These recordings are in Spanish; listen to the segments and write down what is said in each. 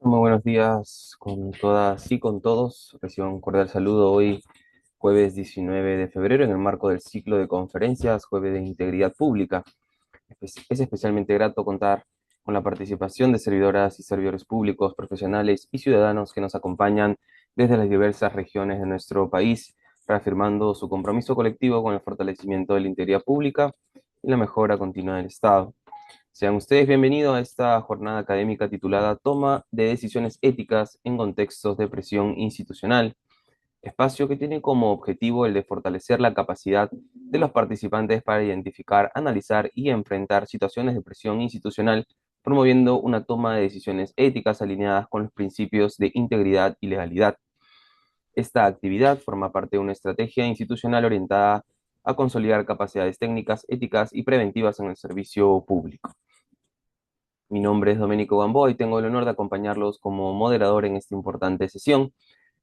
Muy buenos días con todas y con todos. Reciban un cordial saludo hoy, jueves 19 de febrero, en el marco del ciclo de conferencias Jueves de Integridad Pública. Es especialmente grato contar con la participación de servidoras y servidores públicos, profesionales y ciudadanos que nos acompañan desde las diversas regiones de nuestro país, reafirmando su compromiso colectivo con el fortalecimiento de la integridad pública y la mejora continua del Estado. Sean ustedes bienvenidos a esta jornada académica titulada Toma de decisiones éticas en contextos de presión institucional, espacio que tiene como objetivo el de fortalecer la capacidad de los participantes para identificar, analizar y enfrentar situaciones de presión institucional, promoviendo una toma de decisiones éticas alineadas con los principios de integridad y legalidad. Esta actividad forma parte de una estrategia institucional orientada a consolidar capacidades técnicas, éticas y preventivas en el servicio público. Mi nombre es Domenico Gamboa y tengo el honor de acompañarlos como moderador en esta importante sesión,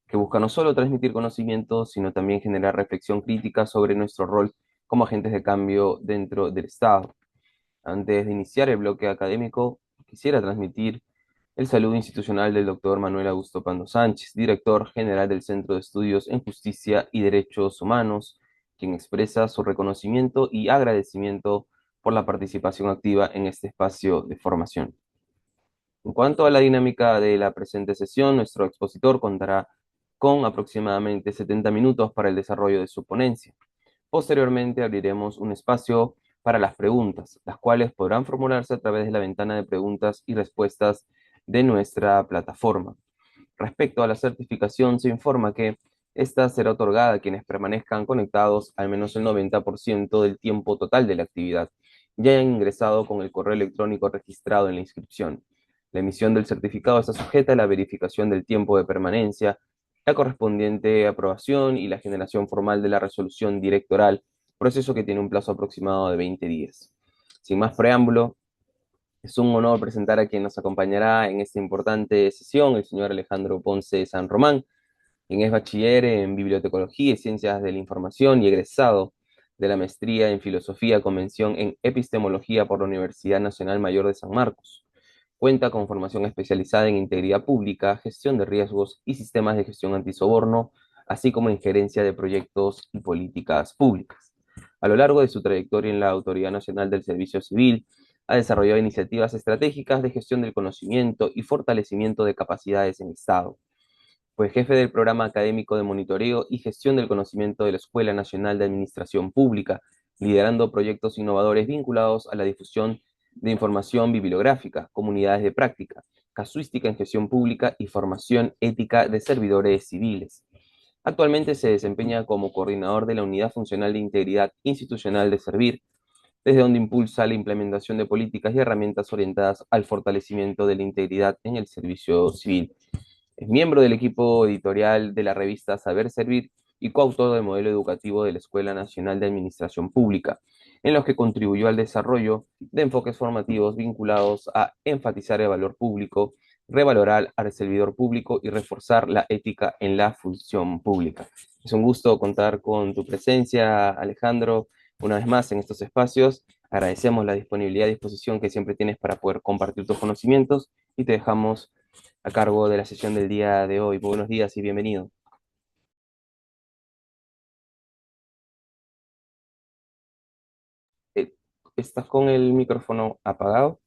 que busca no solo transmitir conocimientos, sino también generar reflexión crítica sobre nuestro rol como agentes de cambio dentro del Estado. Antes de iniciar el bloque académico, quisiera transmitir el saludo institucional del doctor Manuel Augusto Pando Sánchez, director general del Centro de Estudios en Justicia y Derechos Humanos, quien expresa su reconocimiento y agradecimiento por la participación activa en este espacio de formación. En cuanto a la dinámica de la presente sesión, nuestro expositor contará con aproximadamente 70 minutos para el desarrollo de su ponencia. Posteriormente abriremos un espacio para las preguntas, las cuales podrán formularse a través de la ventana de preguntas y respuestas de nuestra plataforma. Respecto a la certificación, se informa que esta será otorgada a quienes permanezcan conectados al menos el 90% del tiempo total de la actividad y hayan ingresado con el correo electrónico registrado en la inscripción. La emisión del certificado está sujeta a la verificación del tiempo de permanencia, la correspondiente aprobación y la generación formal de la resolución directoral, proceso que tiene un plazo aproximado de 20 días. Sin más preámbulo, es un honor presentar a quien nos acompañará en esta importante sesión, el señor Alejandro Ponce San Román, quien es bachiller en Bibliotecología y Ciencias de la Información y egresado de la maestría en Filosofía con mención en Epistemología por la Universidad Nacional Mayor de San Marcos. Cuenta con formación especializada en integridad pública, gestión de riesgos y sistemas de gestión antisoborno, así como en gerencia de proyectos y políticas públicas. A lo largo de su trayectoria en la Autoridad Nacional del Servicio Civil, ha desarrollado iniciativas estratégicas de gestión del conocimiento y fortalecimiento de capacidades en Estado. Fue jefe del programa académico de monitoreo y gestión del conocimiento de la Escuela Nacional de Administración Pública, liderando proyectos innovadores vinculados a la difusión de información bibliográfica, comunidades de práctica, casuística en gestión pública y formación ética de servidores civiles. Actualmente se desempeña como coordinador de la Unidad Funcional de Integridad Institucional de Servir, desde donde impulsa la implementación de políticas y herramientas orientadas al fortalecimiento de la integridad en el servicio civil. Es miembro del equipo editorial de la revista Saber Servir y coautor del modelo educativo de la Escuela Nacional de Administración Pública, en los que contribuyó al desarrollo de enfoques formativos vinculados a enfatizar el valor público, revalorar al servidor público y reforzar la ética en la función pública. Es un gusto contar con tu presencia, Alejandro, una vez más en estos espacios. Agradecemos la disponibilidad y disposición que siempre tienes para poder compartir tus conocimientos y te dejamos a cargo de la sesión del día de hoy. Buenos días y bienvenido. Eh, ¿Estás con el micrófono apagado?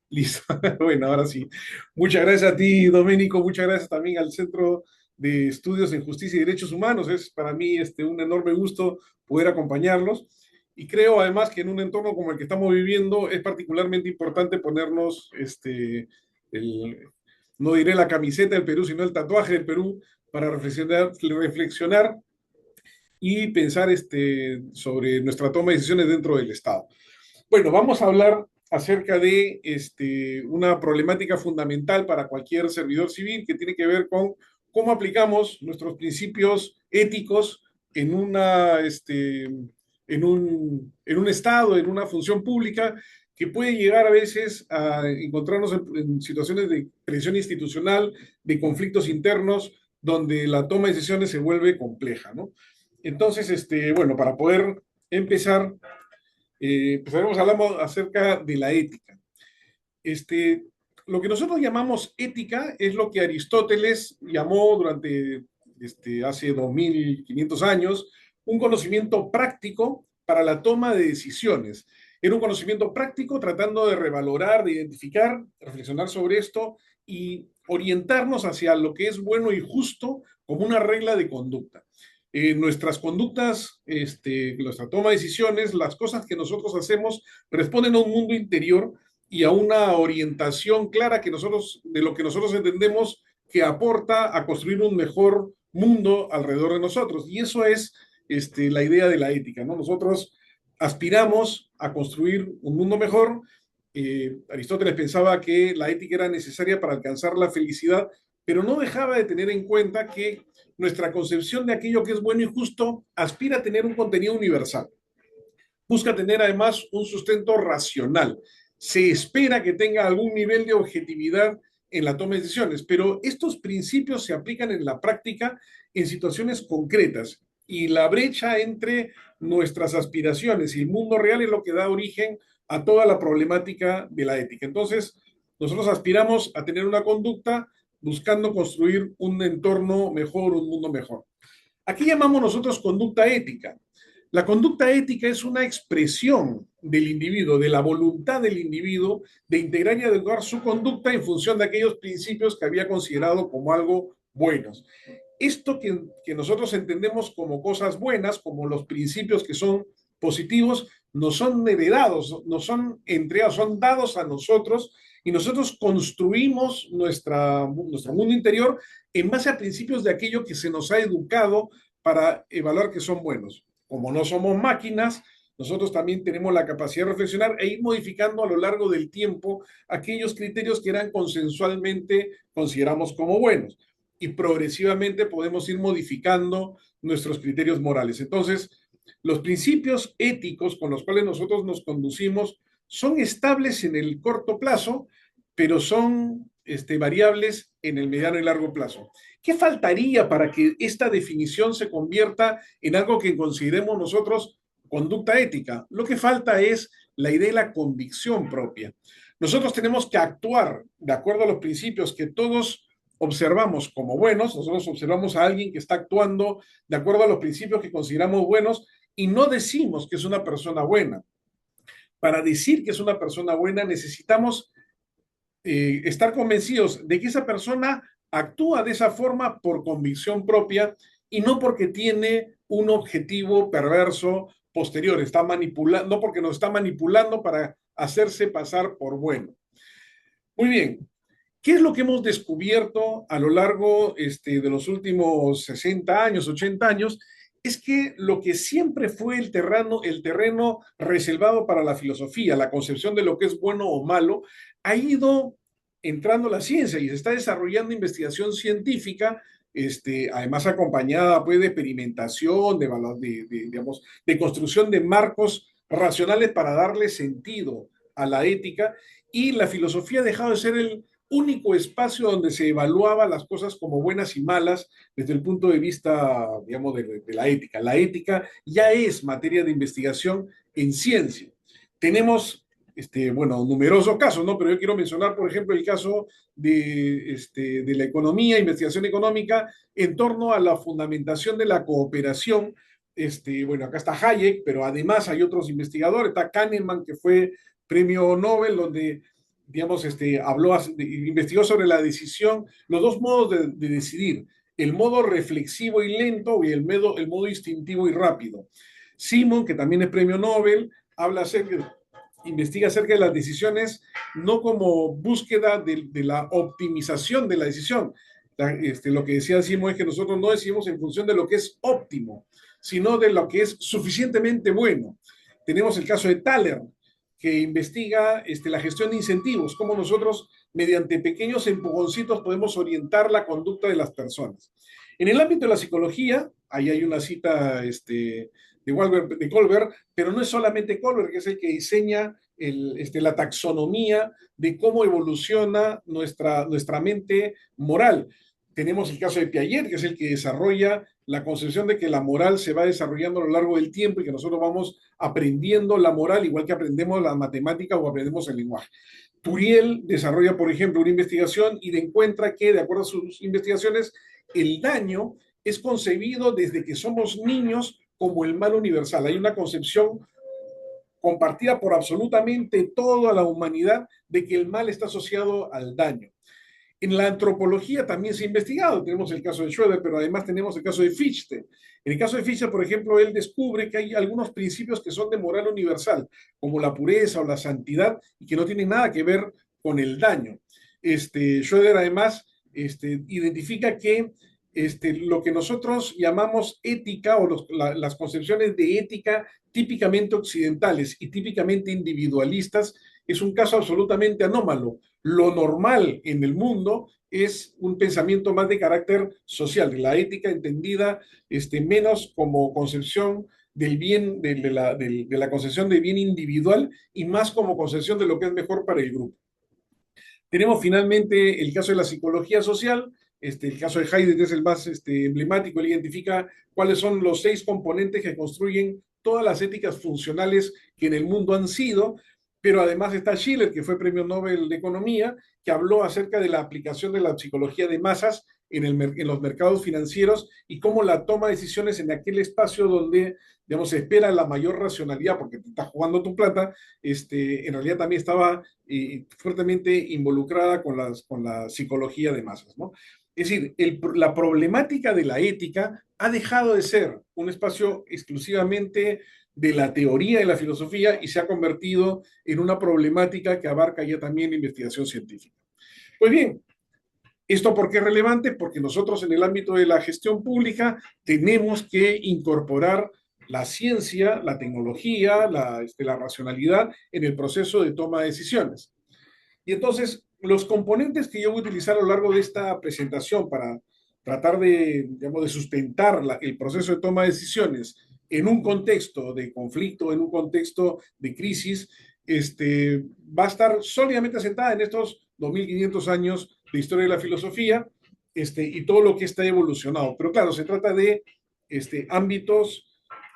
Listo. Bueno, ahora sí. Muchas gracias a ti, Doménico. Muchas gracias también al Centro de Estudios en Justicia y Derechos Humanos. Es para mí un enorme gusto poder acompañarlos. Y creo además que en un entorno como el que estamos viviendo es particularmente importante ponernos, el, no diré la camiseta del Perú, sino el tatuaje del Perú para reflexionar y pensar sobre nuestra toma de decisiones dentro del Estado. Bueno, vamos a hablar acerca de una problemática fundamental para cualquier servidor civil que tiene que ver con cómo aplicamos nuestros principios éticos en, en un Estado, en una función pública que puede llegar a veces a encontrarnos en situaciones de presión institucional, de conflictos internos, donde la toma de decisiones se vuelve compleja, ¿no? Entonces, bueno, para poder empezar, empezaremos hablando acerca de la ética. Este, lo que nosotros llamamos ética es lo que Aristóteles llamó durante hace 2500 años un conocimiento práctico para la toma de decisiones. Era un conocimiento práctico tratando de revalorar, de identificar, reflexionar sobre esto y orientarnos hacia lo que es bueno y justo como una regla de conducta. Nuestras conductas, nuestra toma de decisiones, las cosas que nosotros hacemos responden a un mundo interior y a una orientación clara que nosotros, de lo que nosotros entendemos que aporta a construir un mejor mundo alrededor de nosotros. Y eso es la idea de la ética, ¿no? Nosotros aspiramos a construir un mundo mejor. Aristóteles pensaba que la ética era necesaria para alcanzar la felicidad, pero no dejaba de tener en cuenta que nuestra concepción de aquello que es bueno y justo aspira a tener un contenido universal. Busca tener además un sustento racional. Se espera que tenga algún nivel de objetividad en la toma de decisiones, pero estos principios se aplican en la práctica en situaciones concretas y la brecha entre nuestras aspiraciones y el mundo real es lo que da origen a toda la problemática de la ética. Entonces, nosotros aspiramos a tener una conducta buscando construir un entorno mejor, un mundo mejor. Aquí llamamos nosotros conducta ética. La conducta ética es una expresión del individuo, de la voluntad del individuo de integrar y adecuar su conducta en función de aquellos principios que había considerado como algo buenos. Esto que nosotros entendemos como cosas buenas, como los principios que son positivos, no son heredados, no son entregados, son dados a nosotros y nosotros construimos nuestro mundo interior en base a principios de aquello que se nos ha educado para evaluar que son buenos. Como no somos máquinas, nosotros también tenemos la capacidad de reflexionar e ir modificando a lo largo del tiempo aquellos criterios que eran consensualmente consideramos como buenos. Y progresivamente podemos ir modificando nuestros criterios morales. Entonces, los principios éticos con los cuales nosotros nos conducimos son estables en el corto plazo, pero son variables en el mediano y largo plazo. ¿Qué faltaría para que esta definición se convierta en algo que consideremos nosotros conducta ética? Lo que falta es la idea de la convicción propia. Nosotros tenemos que actuar de acuerdo a los principios que todos observamos como buenos. Nosotros observamos a alguien que está actuando de acuerdo a los principios que consideramos buenos y no decimos que es una persona buena. Para decir que es una persona buena necesitamos estar convencidos de que esa persona actúa de esa forma por convicción propia y no porque tiene un objetivo perverso posterior, está manipulando, no porque nos está manipulando para hacerse pasar por bueno. Muy bien, ¿qué es lo que hemos descubierto a lo largo de los últimos 60 años, 80 años? Es que lo que siempre fue el terreno reservado para la filosofía, la concepción de lo que es bueno o malo, ha ido entrando la ciencia y se está desarrollando investigación científica, además acompañada pues, de experimentación, digamos, de construcción de marcos racionales para darle sentido a la ética, y la filosofía ha dejado de ser el único espacio donde se evaluaba las cosas como buenas y malas desde el punto de vista, digamos, de la ética. La ética ya es materia de investigación en ciencia. Tenemos, bueno, numerosos casos, ¿no? Pero yo quiero mencionar, por ejemplo, el caso de la economía, investigación económica, en torno a la fundamentación de la cooperación. Bueno, acá está Hayek, pero además hay otros investigadores, está Kahneman, que fue premio Nobel, donde digamos, investigó sobre la decisión, los dos modos de decidir, el modo reflexivo y lento y el modo instintivo y rápido. Simon, que también es premio Nobel, investiga acerca de las decisiones no como búsqueda de la optimización de la decisión. Lo que decía Simon es que nosotros no decidimos en función de lo que es óptimo, sino de lo que es suficientemente bueno. Tenemos el caso de Thaler, que investiga la gestión de incentivos, cómo nosotros, mediante pequeños empujoncitos, podemos orientar la conducta de las personas. En el ámbito de la psicología, ahí hay una cita de Kohlberg, pero no es solamente Kohlberg, que es el que diseña la taxonomía de cómo evoluciona nuestra mente moral. Tenemos el caso de Piaget, que es el que desarrolla la concepción de que la moral se va desarrollando a lo largo del tiempo y que nosotros vamos aprendiendo la moral igual que aprendemos la matemática o aprendemos el lenguaje. Turiel desarrolla, por ejemplo, una investigación y encuentra que, de acuerdo a sus investigaciones, el daño es concebido desde que somos niños como el mal universal. Hay una concepción compartida por absolutamente toda la humanidad de que el mal está asociado al daño. En la antropología también se ha investigado, tenemos el caso de Schroeder, pero además tenemos el caso de Fichte. En el caso de Fichte, por ejemplo, él descubre que hay algunos principios que son de moral universal, como la pureza o la santidad, y que no tienen nada que ver con el daño. Schroeder además identifica que lo que nosotros llamamos ética o las concepciones de ética típicamente occidentales y típicamente individualistas es un caso absolutamente anómalo. Lo normal en el mundo es un pensamiento más de carácter social, la ética entendida menos como concepción del bien, de la concepción del bien individual y más como concepción de lo que es mejor para el grupo. Tenemos finalmente el caso de la psicología social. El caso de Heidegger es el más emblemático. Él identifica cuáles son los 6 componentes que construyen todas las éticas funcionales que en el mundo han sido, pero además está Schiller, que fue premio Nobel de Economía, que habló acerca de la aplicación de la psicología de masas en los mercados financieros y cómo la toma de decisiones en aquel espacio donde, digamos, se espera la mayor racionalidad, porque te estás jugando tu plata, en realidad también estaba fuertemente involucrada con la psicología de masas, ¿no? Es decir, la problemática de la ética ha dejado de ser un espacio exclusivamente de la teoría y la filosofía y se ha convertido en una problemática que abarca ya también la investigación científica. Pues bien, ¿esto por qué es relevante? Porque nosotros en el ámbito de la gestión pública tenemos que incorporar la ciencia, la tecnología, la racionalidad en el proceso de toma de decisiones. Y entonces, los componentes que yo voy a utilizar a lo largo de esta presentación para tratar de, digamos, de sustentar el proceso de toma de decisiones en un contexto de conflicto, en un contexto de crisis, va a estar sólidamente asentada en estos 2500 años de historia de la filosofía y todo lo que está evolucionado. Pero claro, se trata de ámbitos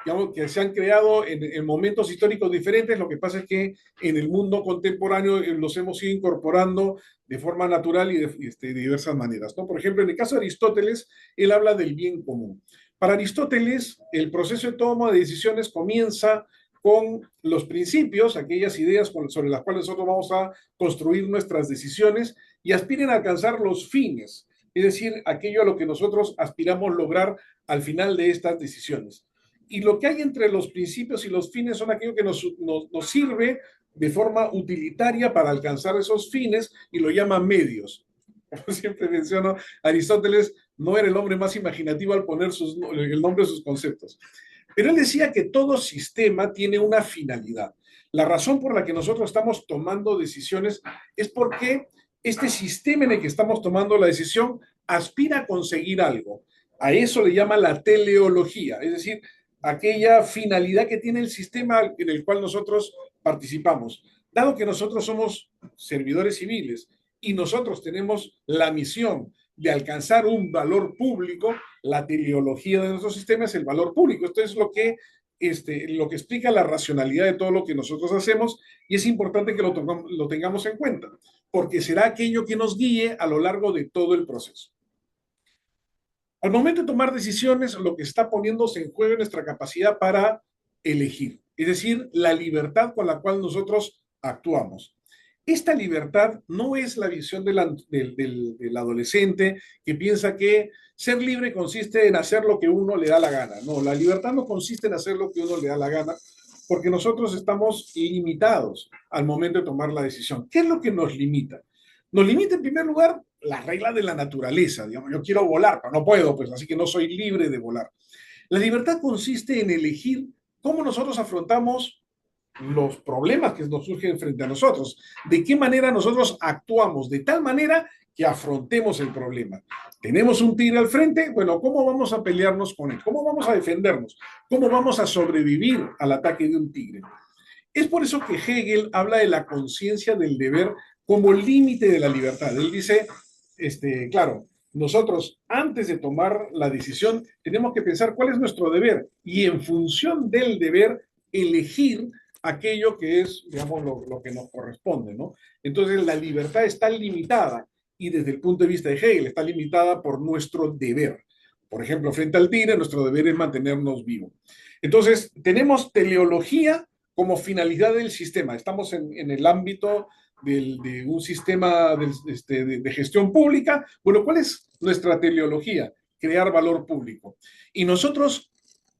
digamos, que se han creado en momentos históricos diferentes. Lo que pasa es que en el mundo contemporáneo los hemos ido incorporando de forma natural y de diversas maneras, ¿no? Por ejemplo, en el caso de Aristóteles, él habla del bien común. Para Aristóteles, el proceso de toma de decisiones comienza con los principios, aquellas ideas sobre las cuales nosotros vamos a construir nuestras decisiones y aspiren a alcanzar los fines, es decir, aquello a lo que nosotros aspiramos lograr al final de estas decisiones. Y lo que hay entre los principios y los fines son aquello que nos sirve de forma utilitaria para alcanzar esos fines y lo llaman medios. Como siempre menciono, Aristóteles no era el hombre más imaginativo al poner el nombre de sus conceptos. Pero él decía que todo sistema tiene una finalidad. La razón por la que nosotros estamos tomando decisiones es porque este sistema en el que estamos tomando la decisión aspira a conseguir algo. A eso le llama la teleología, es decir, aquella finalidad que tiene el sistema en el cual nosotros participamos. Dado que nosotros somos servidores civiles y nosotros tenemos la misión de alcanzar un valor público, la teleología de nuestro sistema es el valor público. Esto es lo que explica la racionalidad de todo lo que nosotros hacemos y es importante que lo tengamos en cuenta, porque será aquello que nos guíe a lo largo de todo el proceso. Al momento de tomar decisiones, lo que está poniéndose en juego es nuestra capacidad para elegir, es decir, la libertad con la cual nosotros actuamos. Esta libertad no es la visión del adolescente que piensa que ser libre consiste en hacer lo que uno le da la gana. No, la libertad no consiste en hacer lo que uno le da la gana, porque nosotros estamos limitados al momento de tomar la decisión. ¿Qué es lo que nos limita? Nos limita en primer lugar la regla de la naturaleza. Digamos, yo quiero volar, pero no puedo, pues así que no soy libre de volar. La libertad consiste en elegir cómo nosotros afrontamos los problemas que nos surgen frente a nosotros, de qué manera nosotros actuamos, de tal manera que afrontemos el problema. Tenemos un tigre al frente, bueno, ¿cómo vamos a pelearnos con él? ¿Cómo vamos a defendernos? ¿Cómo vamos a sobrevivir al ataque de un tigre? Es por eso que Hegel habla de la conciencia del deber como límite de la libertad. Él dice, claro, nosotros, antes de tomar la decisión, tenemos que pensar cuál es nuestro deber y en función del deber, elegir aquello que es, digamos, lo que nos corresponde, ¿no? Entonces, la libertad está limitada y desde el punto de vista de Hegel está limitada por nuestro deber. Por ejemplo, frente al tigre, nuestro deber es mantenernos vivos. Entonces, tenemos teleología como finalidad del sistema. Estamos en el ámbito de un sistema de gestión pública. Bueno, ¿cuál es nuestra teleología? Crear valor público. Y nosotros,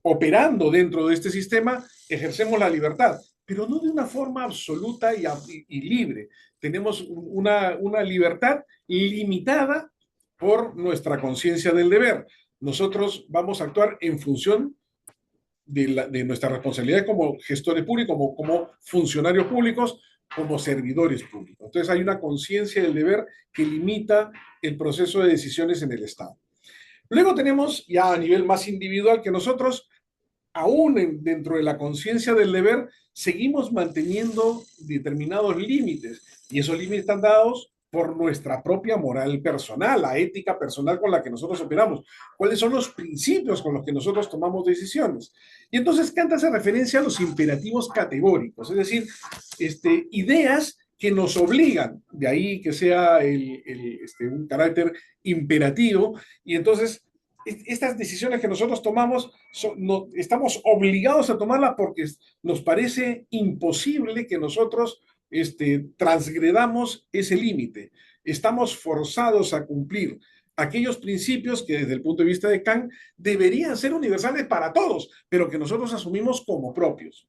operando dentro de este sistema, ejercemos la libertad, pero no de una forma absoluta y libre. Tenemos una libertad limitada por nuestra conciencia del deber. Nosotros vamos a actuar en función de nuestra responsabilidad como gestores públicos, como funcionarios públicos, como servidores públicos. Entonces hay una conciencia del deber que limita el proceso de decisiones en el Estado. Luego tenemos ya a nivel más individual que nosotros, aún dentro de la conciencia del deber, seguimos manteniendo determinados límites y esos límites están dados por nuestra propia moral personal, la ética personal con la que nosotros operamos, cuáles son los principios con los que nosotros tomamos decisiones. Y entonces Kant hace referencia a los imperativos categóricos, es decir, ideas que nos obligan, de ahí que sea un carácter imperativo, y entonces estas decisiones que nosotros tomamos, estamos obligados a tomarlas porque nos parece imposible que nosotros transgredamos ese límite. Estamos forzados a cumplir aquellos principios que desde el punto de vista de Kant deberían ser universales para todos, pero que nosotros asumimos como propios.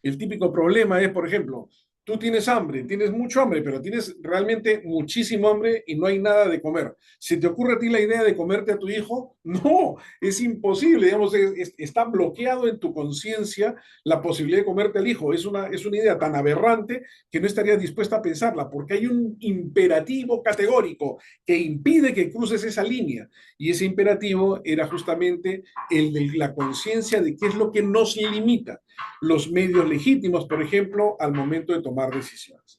El típico problema es, por ejemplo, tú tienes hambre, tienes mucho hambre, pero tienes realmente muchísimo hambre y no hay nada de comer. ¿Se te ocurre a ti la idea de comerte a tu hijo? No, es imposible, digamos, está bloqueado en tu conciencia la posibilidad de comerte al hijo. Es una idea tan aberrante que no estarías dispuesta a pensarla, porque hay un imperativo categórico que impide que cruces esa línea. Y ese imperativo era justamente el de la conciencia de qué es lo que nos limita los medios legítimos, por ejemplo, al momento de tomar decisiones.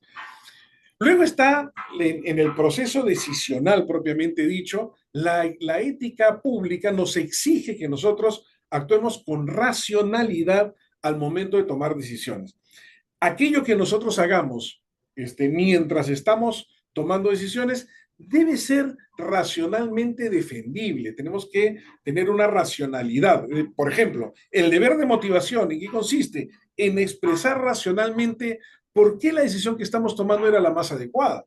Luego está en el proceso decisional propiamente dicho, la ética pública nos exige que nosotros actuemos con racionalidad al momento de tomar decisiones. Aquello que nosotros hagamos mientras estamos tomando decisiones debe ser racionalmente defendible. Tenemos que tener una racionalidad. Por ejemplo, el deber de motivación, ¿en qué consiste? En expresar racionalmente por qué la decisión que estamos tomando era la más adecuada.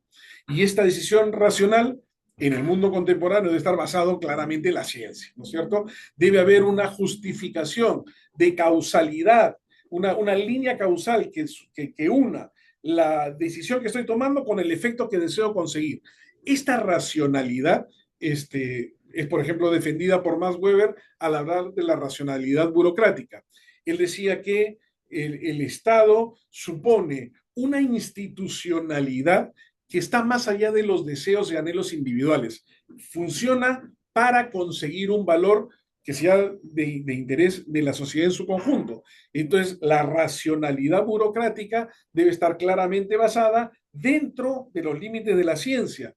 Y esta decisión racional en el mundo contemporáneo debe estar basado claramente en la ciencia, ¿no es cierto? Debe haber una justificación de causalidad, una línea causal que una la decisión que estoy tomando con el efecto que deseo conseguir. Esta racionalidad es, por ejemplo, defendida por Max Weber al hablar de la racionalidad burocrática. Él decía que el Estado supone una institucionalidad que está más allá de los deseos y anhelos individuales. Funciona para conseguir un valor que sea de interés de la sociedad en su conjunto. Entonces, la racionalidad burocrática debe estar claramente basada dentro de los límites de la ciencia,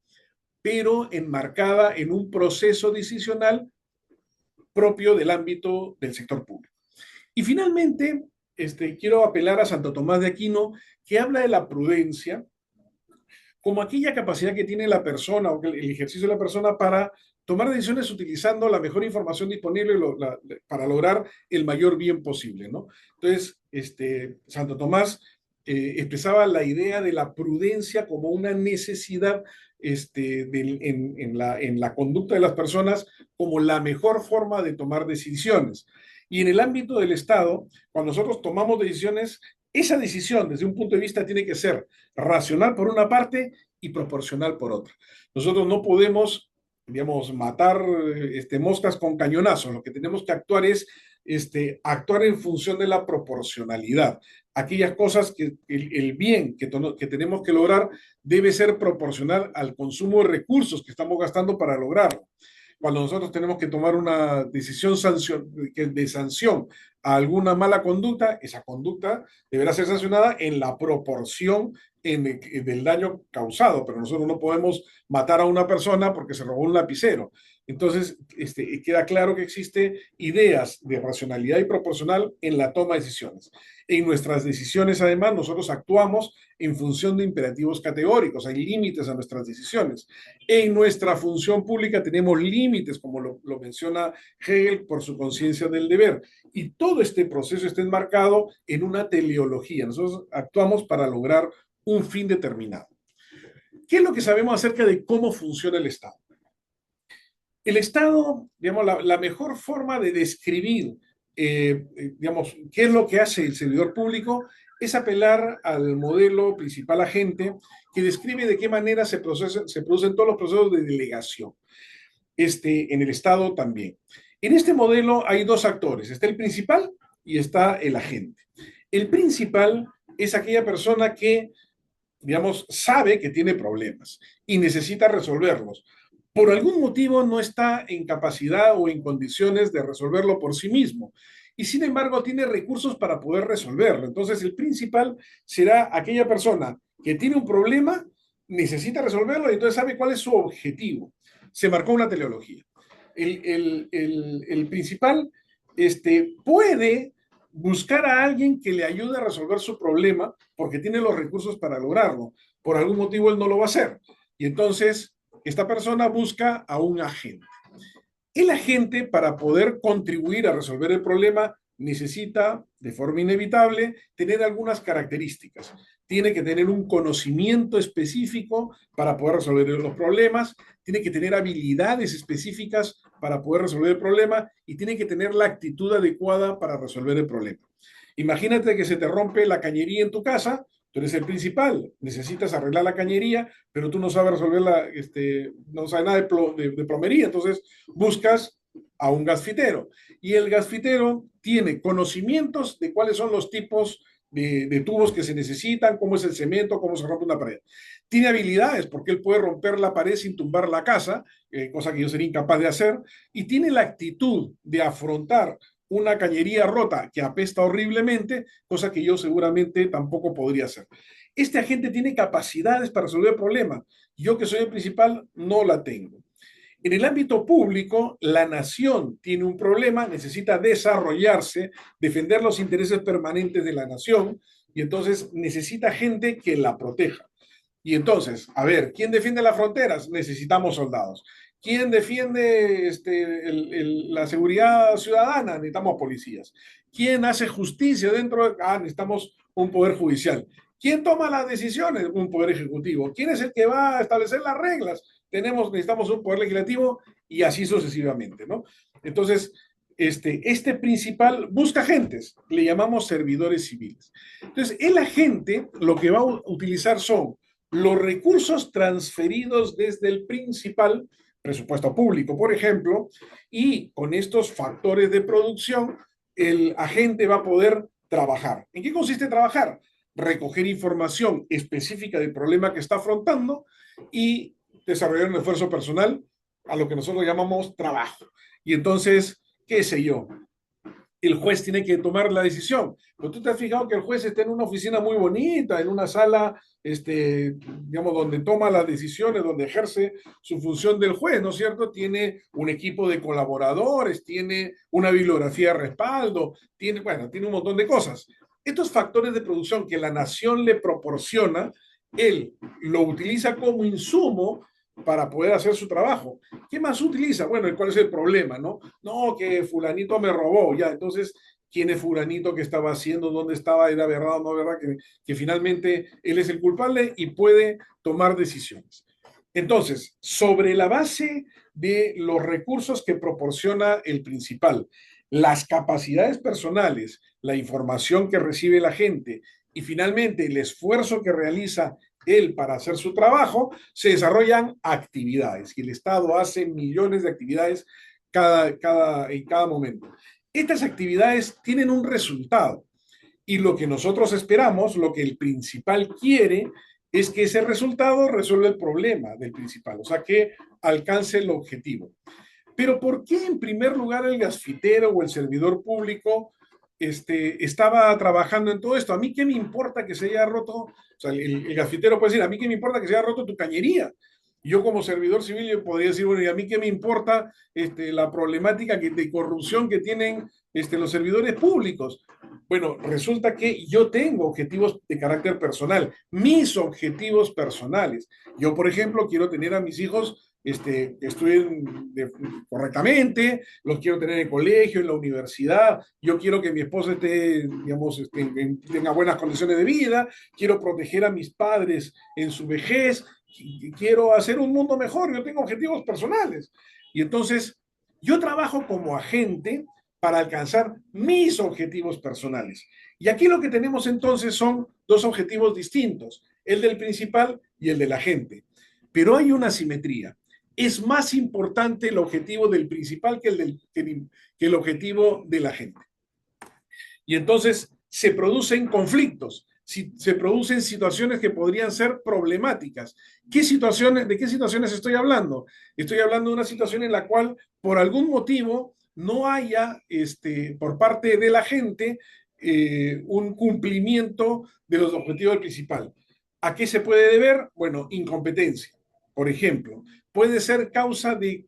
pero enmarcada en un proceso decisional propio del ámbito del sector público. Y finalmente, quiero apelar a Santo Tomás de Aquino, que habla de la prudencia como aquella capacidad que tiene la persona o el ejercicio de la persona para tomar decisiones utilizando la mejor información disponible para lograr el mayor bien posible, ¿no? Entonces, Santo Tomás expresaba la idea de la prudencia como una necesidad en la conducta de las personas como la mejor forma de tomar decisiones. Y en el ámbito del Estado, cuando nosotros tomamos decisiones, esa decisión desde un punto de vista tiene que ser racional por una parte y proporcional por otra. Nosotros no podemos, digamos, matar moscas con cañonazos. Lo que tenemos que actuar es actuar en función de la proporcionalidad. Aquellas cosas que el bien que tenemos que lograr debe ser proporcional al consumo de recursos que estamos gastando para lograrlo. Cuando nosotros tenemos que tomar una decisión de sanción a alguna mala conducta, esa conducta deberá ser sancionada en la proporción del daño causado, pero nosotros no podemos matar a una persona porque se robó un lapicero. Entonces, queda claro que existe ideas de racionalidad y proporcional en la toma de decisiones. En nuestras decisiones, además, nosotros actuamos en función de imperativos categóricos, hay límites a nuestras decisiones. En nuestra función pública tenemos límites, como lo menciona Hegel por su conciencia del deber. Y todo este proceso está enmarcado en una teleología. Nosotros actuamos para lograr un fin determinado. ¿Qué es lo que sabemos acerca de cómo funciona el Estado? El Estado, digamos, la mejor forma de describir, digamos, qué es lo que hace el servidor público es apelar al modelo principal agente que describe de qué manera se producen todos los procesos de delegación. En el Estado también. En este modelo hay dos actores, está el principal y está el agente. El principal es aquella persona que, digamos, sabe que tiene problemas y necesita resolverlos. Por algún motivo no está en capacidad o en condiciones de resolverlo por sí mismo. Y sin embargo tiene recursos para poder resolverlo. Entonces el principal será aquella persona que tiene un problema, necesita resolverlo y entonces sabe cuál es su objetivo. Se marcó una teleología. El principal puede buscar a alguien que le ayude a resolver su problema porque tiene los recursos para lograrlo. Por algún motivo él no lo va a hacer. Y entonces esta persona busca a un agente. El agente, para poder contribuir a resolver el problema, necesita, de forma inevitable, tener algunas características. Tiene que tener un conocimiento específico para poder resolver los problemas, tiene que tener habilidades específicas para poder resolver el problema y tiene que tener la actitud adecuada para resolver el problema. Imagínate que se te rompe la cañería en tu casa, tú eres el principal, necesitas arreglar la cañería, pero tú no sabes resolverla, no sabes nada de plomería, entonces buscas a un gasfitero. Y el gasfitero tiene conocimientos de cuáles son los tipos de tubos que se necesitan, cómo es el cemento, cómo se rompe una pared. Tiene habilidades porque él puede romper la pared sin tumbar la casa, cosa que yo sería incapaz de hacer, y tiene la actitud de afrontar una cañería rota que apesta horriblemente, cosa que yo seguramente tampoco podría hacer. Este agente tiene capacidades para resolver problemas. Yo, que soy el principal, no la tengo. En el ámbito público, la nación tiene un problema, necesita desarrollarse, defender los intereses permanentes de la nación, y entonces necesita gente que la proteja. Y entonces, a ver, ¿quién defiende las fronteras? Necesitamos soldados. ¿Quién defiende la seguridad ciudadana? Necesitamos policías. ¿Quién hace justicia dentro de... necesitamos un poder judicial. ¿Quién toma las decisiones? Un poder ejecutivo. ¿Quién es el que va a establecer las reglas? Necesitamos un poder legislativo y así sucesivamente, ¿no? Entonces, este principal busca agentes, le llamamos servidores civiles. Entonces, el agente lo que va a utilizar son los recursos transferidos desde el principal, presupuesto público, por ejemplo, y con estos factores de producción, el agente va a poder trabajar. ¿En qué consiste trabajar? Recoger información específica del problema que está afrontando y desarrollar un esfuerzo personal a lo que nosotros llamamos trabajo. Y entonces, qué sé yo, el juez tiene que tomar la decisión. Pero tú te has fijado que el juez está en una oficina muy bonita, en una sala, digamos, donde toma las decisiones, donde ejerce su función del juez, ¿no es cierto? Tiene un equipo de colaboradores, tiene una bibliografía de respaldo, tiene un montón de cosas. Estos factores de producción que la nación le proporciona, él lo utiliza como insumo para poder hacer su trabajo. ¿Qué más utiliza? Bueno, ¿cuál es el problema, no? No, que fulanito me robó, ya, entonces, ¿quién es fulanito que estaba haciendo? ¿Dónde estaba? ¿Era verdad o no verdad? Que finalmente él es el culpable y puede tomar decisiones. Entonces, sobre la base de los recursos que proporciona el principal, las capacidades personales, la información que recibe la gente y finalmente el esfuerzo que realiza él para hacer su trabajo, se desarrollan actividades y el Estado hace millones de actividades en cada momento. Estas actividades tienen un resultado y lo que nosotros esperamos, lo que el principal quiere, es que ese resultado resuelva el problema del principal, o sea, que alcance el objetivo. Pero ¿por qué en primer lugar el gasfitero o el servidor público estaba trabajando en todo esto. ¿A mí qué me importa que se haya roto? O sea, el gafitero puede decir, ¿a mí qué me importa que se haya roto tu cañería? Yo como servidor civil yo podría decir, bueno, ¿y a mí qué me importa la problemática de corrupción que tienen los servidores públicos? Bueno, resulta que yo tengo objetivos de carácter personal, mis objetivos personales. Yo, por ejemplo, quiero tener a mis hijos que estudien correctamente, los quiero tener en el colegio, en la universidad, yo quiero que mi esposa esté, digamos, tenga buenas condiciones de vida, quiero proteger a mis padres en su vejez, quiero hacer un mundo mejor, yo tengo objetivos personales. Y entonces, yo trabajo como agente para alcanzar mis objetivos personales. Y aquí lo que tenemos entonces son dos objetivos distintos, el del principal y el del agente. Pero hay una simetría. Es más importante el objetivo del principal que el objetivo de la gente. Y entonces se producen conflictos, se producen situaciones que podrían ser problemáticas. ¿De qué situaciones estoy hablando? Estoy hablando de una situación en la cual, por algún motivo, no haya por parte de la gente un cumplimiento de los objetivos del principal. ¿A qué se puede deber? Bueno, incompetencia, por ejemplo. Puede ser causa de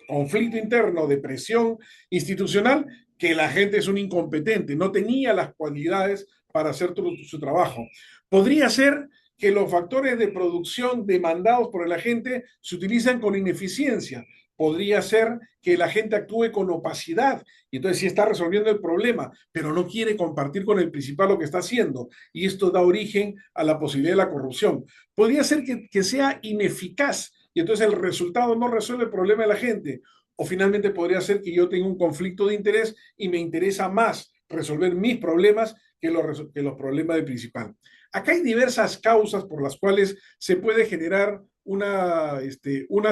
conflicto interno, de presión institucional, que la gente es un incompetente, no tenía las cualidades para hacer su trabajo. Podría ser que los factores de producción demandados por la gente se utilizan con ineficiencia. Podría ser que la gente actúe con opacidad y entonces sí está resolviendo el problema, pero no quiere compartir con el principal lo que está haciendo y esto da origen a la posibilidad de la corrupción. Podría ser que sea ineficaz y entonces el resultado no resuelve el problema de la gente. O finalmente podría ser que yo tenga un conflicto de interés y me interesa más resolver mis problemas que los problemas del principal. Acá hay diversas causas por las cuales se puede generar una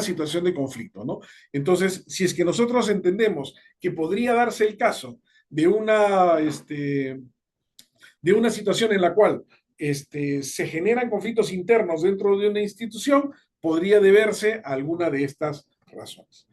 situación de conflicto, ¿no? Entonces, si es que nosotros entendemos que podría darse el caso de una situación en la cual se generan conflictos internos dentro de una institución, podría deberse a alguna de estas razones.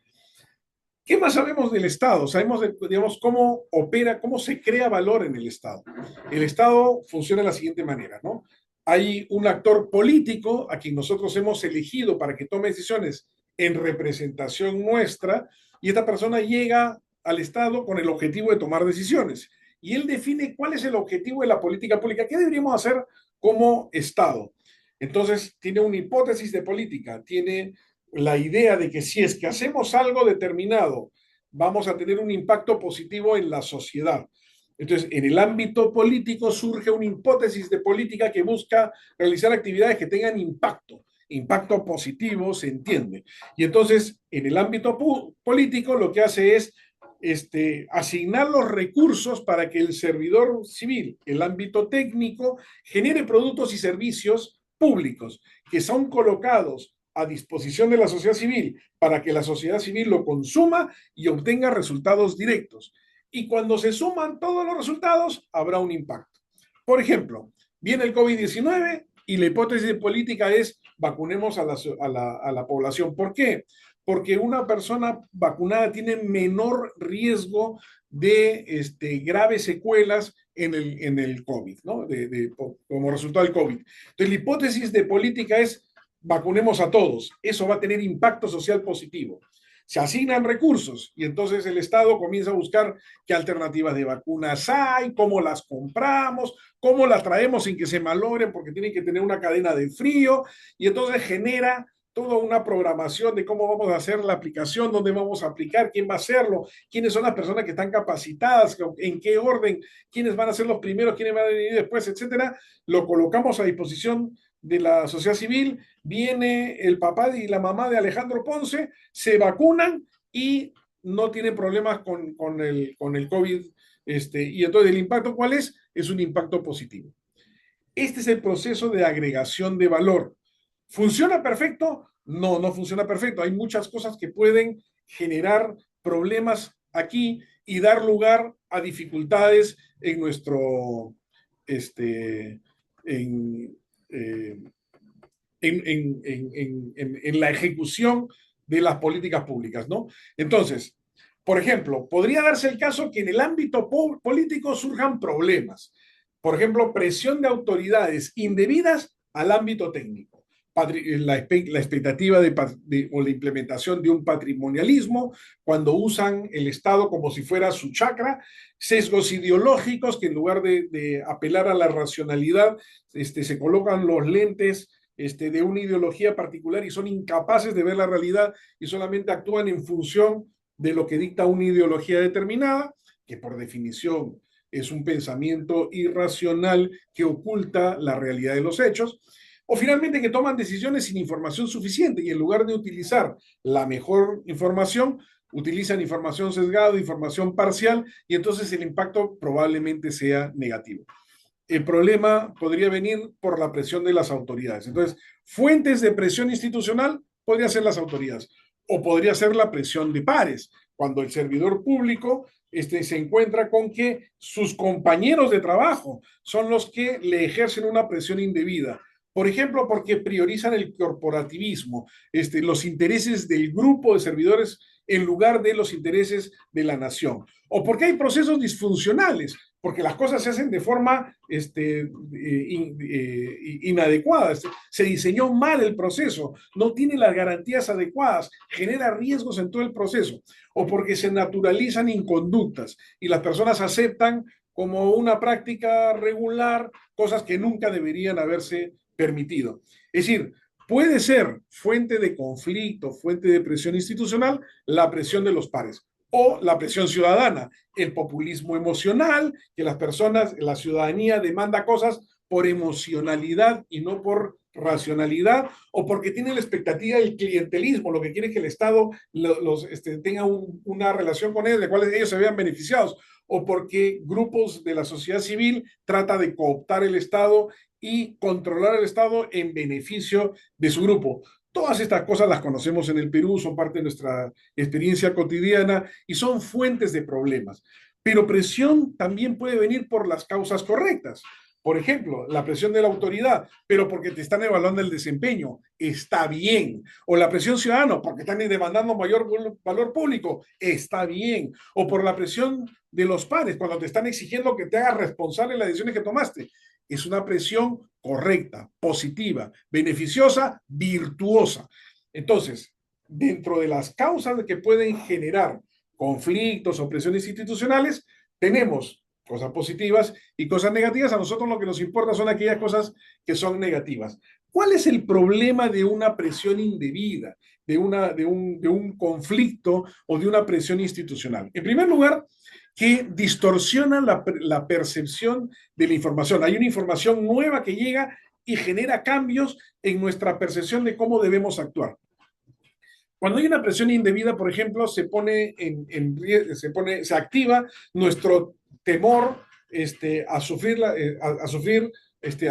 ¿Qué más sabemos del Estado? Sabemos, digamos, cómo opera, cómo se crea valor en el Estado. El Estado funciona de la siguiente manera, ¿no? Hay un actor político a quien nosotros hemos elegido para que tome decisiones en representación nuestra, y esta persona llega al Estado con el objetivo de tomar decisiones. Y él define cuál es el objetivo de la política pública. ¿Qué deberíamos hacer como Estado? Entonces, tiene una hipótesis de política, tiene la idea de que si es que hacemos algo determinado, vamos a tener un impacto positivo en la sociedad. Entonces, en el ámbito político surge una hipótesis de política que busca realizar actividades que tengan impacto positivo, se entiende. Y entonces, en el ámbito político, lo que hace es asignar los recursos para que el servidor civil, el ámbito técnico, genere productos y servicios públicos que son colocados a disposición de la sociedad civil para que la sociedad civil lo consuma y obtenga resultados directos. Y cuando se suman todos los resultados, habrá un impacto. Por ejemplo, viene el COVID-19 y la hipótesis de política es vacunemos a la población. ¿Por qué? Porque una persona vacunada tiene menor riesgo de graves secuelas en el COVID, ¿no? Como resultado del COVID. Entonces, la hipótesis de política es vacunemos a todos. Eso va a tener impacto social positivo. Se asignan recursos y entonces el Estado comienza a buscar qué alternativas de vacunas hay, cómo las compramos, cómo las traemos sin que se malogren porque tienen que tener una cadena de frío y entonces genera toda una programación de cómo vamos a hacer la aplicación, dónde vamos a aplicar, quién va a hacerlo, quiénes son las personas que están capacitadas, en qué orden, quiénes van a ser los primeros, quiénes van a venir después, etcétera. Lo colocamos a disposición de la sociedad civil, viene el papá y la mamá de Alejandro Ponce, se vacunan y no tienen problemas con el COVID. Y entonces el impacto, ¿cuál es? Es un impacto positivo. Este es el proceso de agregación de valor. ¿Funciona perfecto? No, no funciona perfecto. Hay muchas cosas que pueden generar problemas aquí y dar lugar a dificultades en nuestro, este, en, eh, en la ejecución de las políticas públicas, ¿no? Entonces, Por ejemplo, podría darse el caso que en el ámbito político surjan problemas. Por ejemplo, presión de autoridades indebidas al ámbito técnico. La expectativa o la implementación de un patrimonialismo, cuando usan el Estado como si fuera su chacra, sesgos ideológicos que en lugar de apelar a la racionalidad, se colocan los lentes de una ideología particular y son incapaces de ver la realidad y solamente actúan en función de lo que dicta una ideología determinada, que por definición es un pensamiento irracional que oculta la realidad de los hechos, o finalmente que toman decisiones sin información suficiente y en lugar de utilizar la mejor información, utilizan información sesgada, información parcial, y entonces el impacto probablemente sea negativo. El problema podría venir por la presión de las autoridades. Entonces, fuentes de presión institucional podría ser las autoridades o podría ser la presión de pares, cuando el servidor público se encuentra con que sus compañeros de trabajo son los que le ejercen una presión indebida. Por ejemplo, porque priorizan el corporativismo, los intereses del grupo de servidores en lugar de los intereses de la nación. O porque hay procesos disfuncionales, porque las cosas se hacen de forma inadecuada. Se diseñó mal el proceso, no tiene las garantías adecuadas, genera riesgos en todo el proceso, o porque se naturalizan inconductas y las personas aceptan como una práctica regular cosas que nunca deberían haberse permitido. Es decir, puede ser fuente de conflicto, fuente de presión institucional, la presión de los pares o la presión ciudadana, el populismo emocional, que las personas, la ciudadanía demanda cosas por emocionalidad y no por racionalidad, o porque tiene la expectativa del clientelismo, lo que quiere que el Estado tenga una relación con ellos, de cuales ellos se vean beneficiados, o porque grupos de la sociedad civil trata de cooptar el Estado y controlar el Estado en beneficio de su grupo. Todas estas cosas las conocemos en el Perú, son parte de nuestra experiencia cotidiana y son fuentes de problemas. Pero presión también puede venir por las causas correctas. Por ejemplo, la presión de la autoridad, pero porque te están evaluando el desempeño, está bien. O la presión ciudadana, porque están demandando mayor valor público, está bien. O por la presión de los pares, cuando te están exigiendo que te hagas responsable de las decisiones que tomaste. Es una presión correcta, positiva, beneficiosa, virtuosa. Entonces, dentro de las causas que pueden generar conflictos o presiones institucionales, tenemos cosas positivas y cosas negativas. A nosotros lo que nos importa son aquellas cosas que son negativas. ¿Cuál es el problema de una presión indebida, de un conflicto o de una presión institucional? En primer lugar, que distorsiona la percepción de la información. Hay una información nueva que llega y genera cambios en nuestra percepción de cómo debemos actuar. Cuando hay una presión indebida, por ejemplo, se activa nuestro temor a sufrir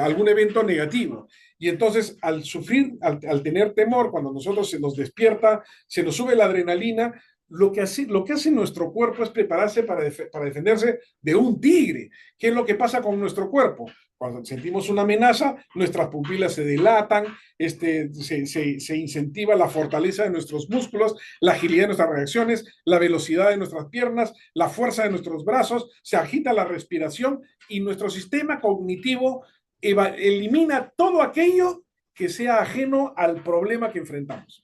algún evento negativo. Y entonces, al tener temor, cuando nosotros se nos despierta, se nos sube la adrenalina, lo que hace nuestro cuerpo es prepararse para defenderse de un tigre. ¿Qué es lo que pasa con nuestro cuerpo? Cuando sentimos una amenaza, nuestras pupilas se dilatan, se incentiva la fortaleza de nuestros músculos, la agilidad de nuestras reacciones, la velocidad de nuestras piernas, la fuerza de nuestros brazos, se agita la respiración y nuestro sistema cognitivo elimina todo aquello que sea ajeno al problema que enfrentamos.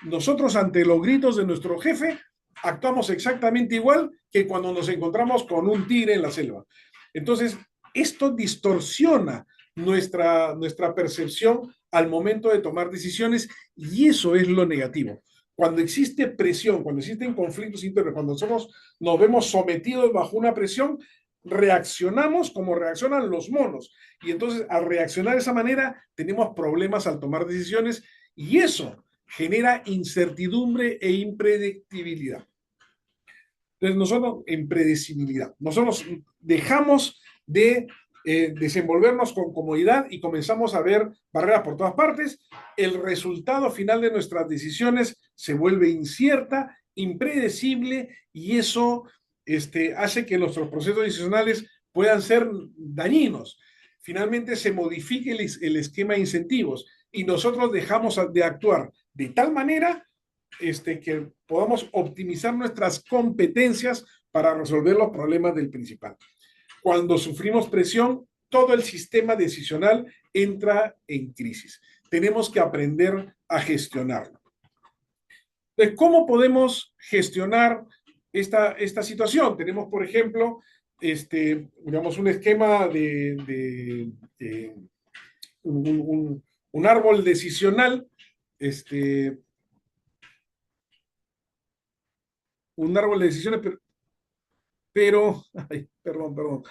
Nosotros ante los gritos de nuestro jefe actuamos exactamente igual que cuando nos encontramos con un tigre en la selva. Entonces, esto distorsiona nuestra percepción al momento de tomar decisiones y eso es lo negativo. Cuando existe presión, cuando existen conflictos internos, cuando nosotros nos vemos sometidos bajo una presión, reaccionamos como reaccionan los monos. Y entonces al reaccionar de esa manera tenemos problemas al tomar decisiones y eso genera incertidumbre e impredictibilidad. Entonces nosotros, impredecibilidad, nosotros dejamos de desenvolvernos con comodidad y comenzamos a ver barreras por todas partes. El resultado final de nuestras decisiones se vuelve incierta, impredecible y eso hace que nuestros procesos decisionales puedan ser dañinos. Finalmente se modifique el esquema de incentivos y nosotros dejamos de actuar de tal manera que podamos optimizar nuestras competencias para resolver los problemas del principal. Cuando sufrimos presión, todo el sistema decisional entra en crisis. Tenemos que aprender a gestionarlo. Entonces, ¿cómo podemos gestionar esta situación? Tenemos, por ejemplo, digamos, un esquema de un árbol decisional, este, un árbol de decisiones, ay, perdón, pero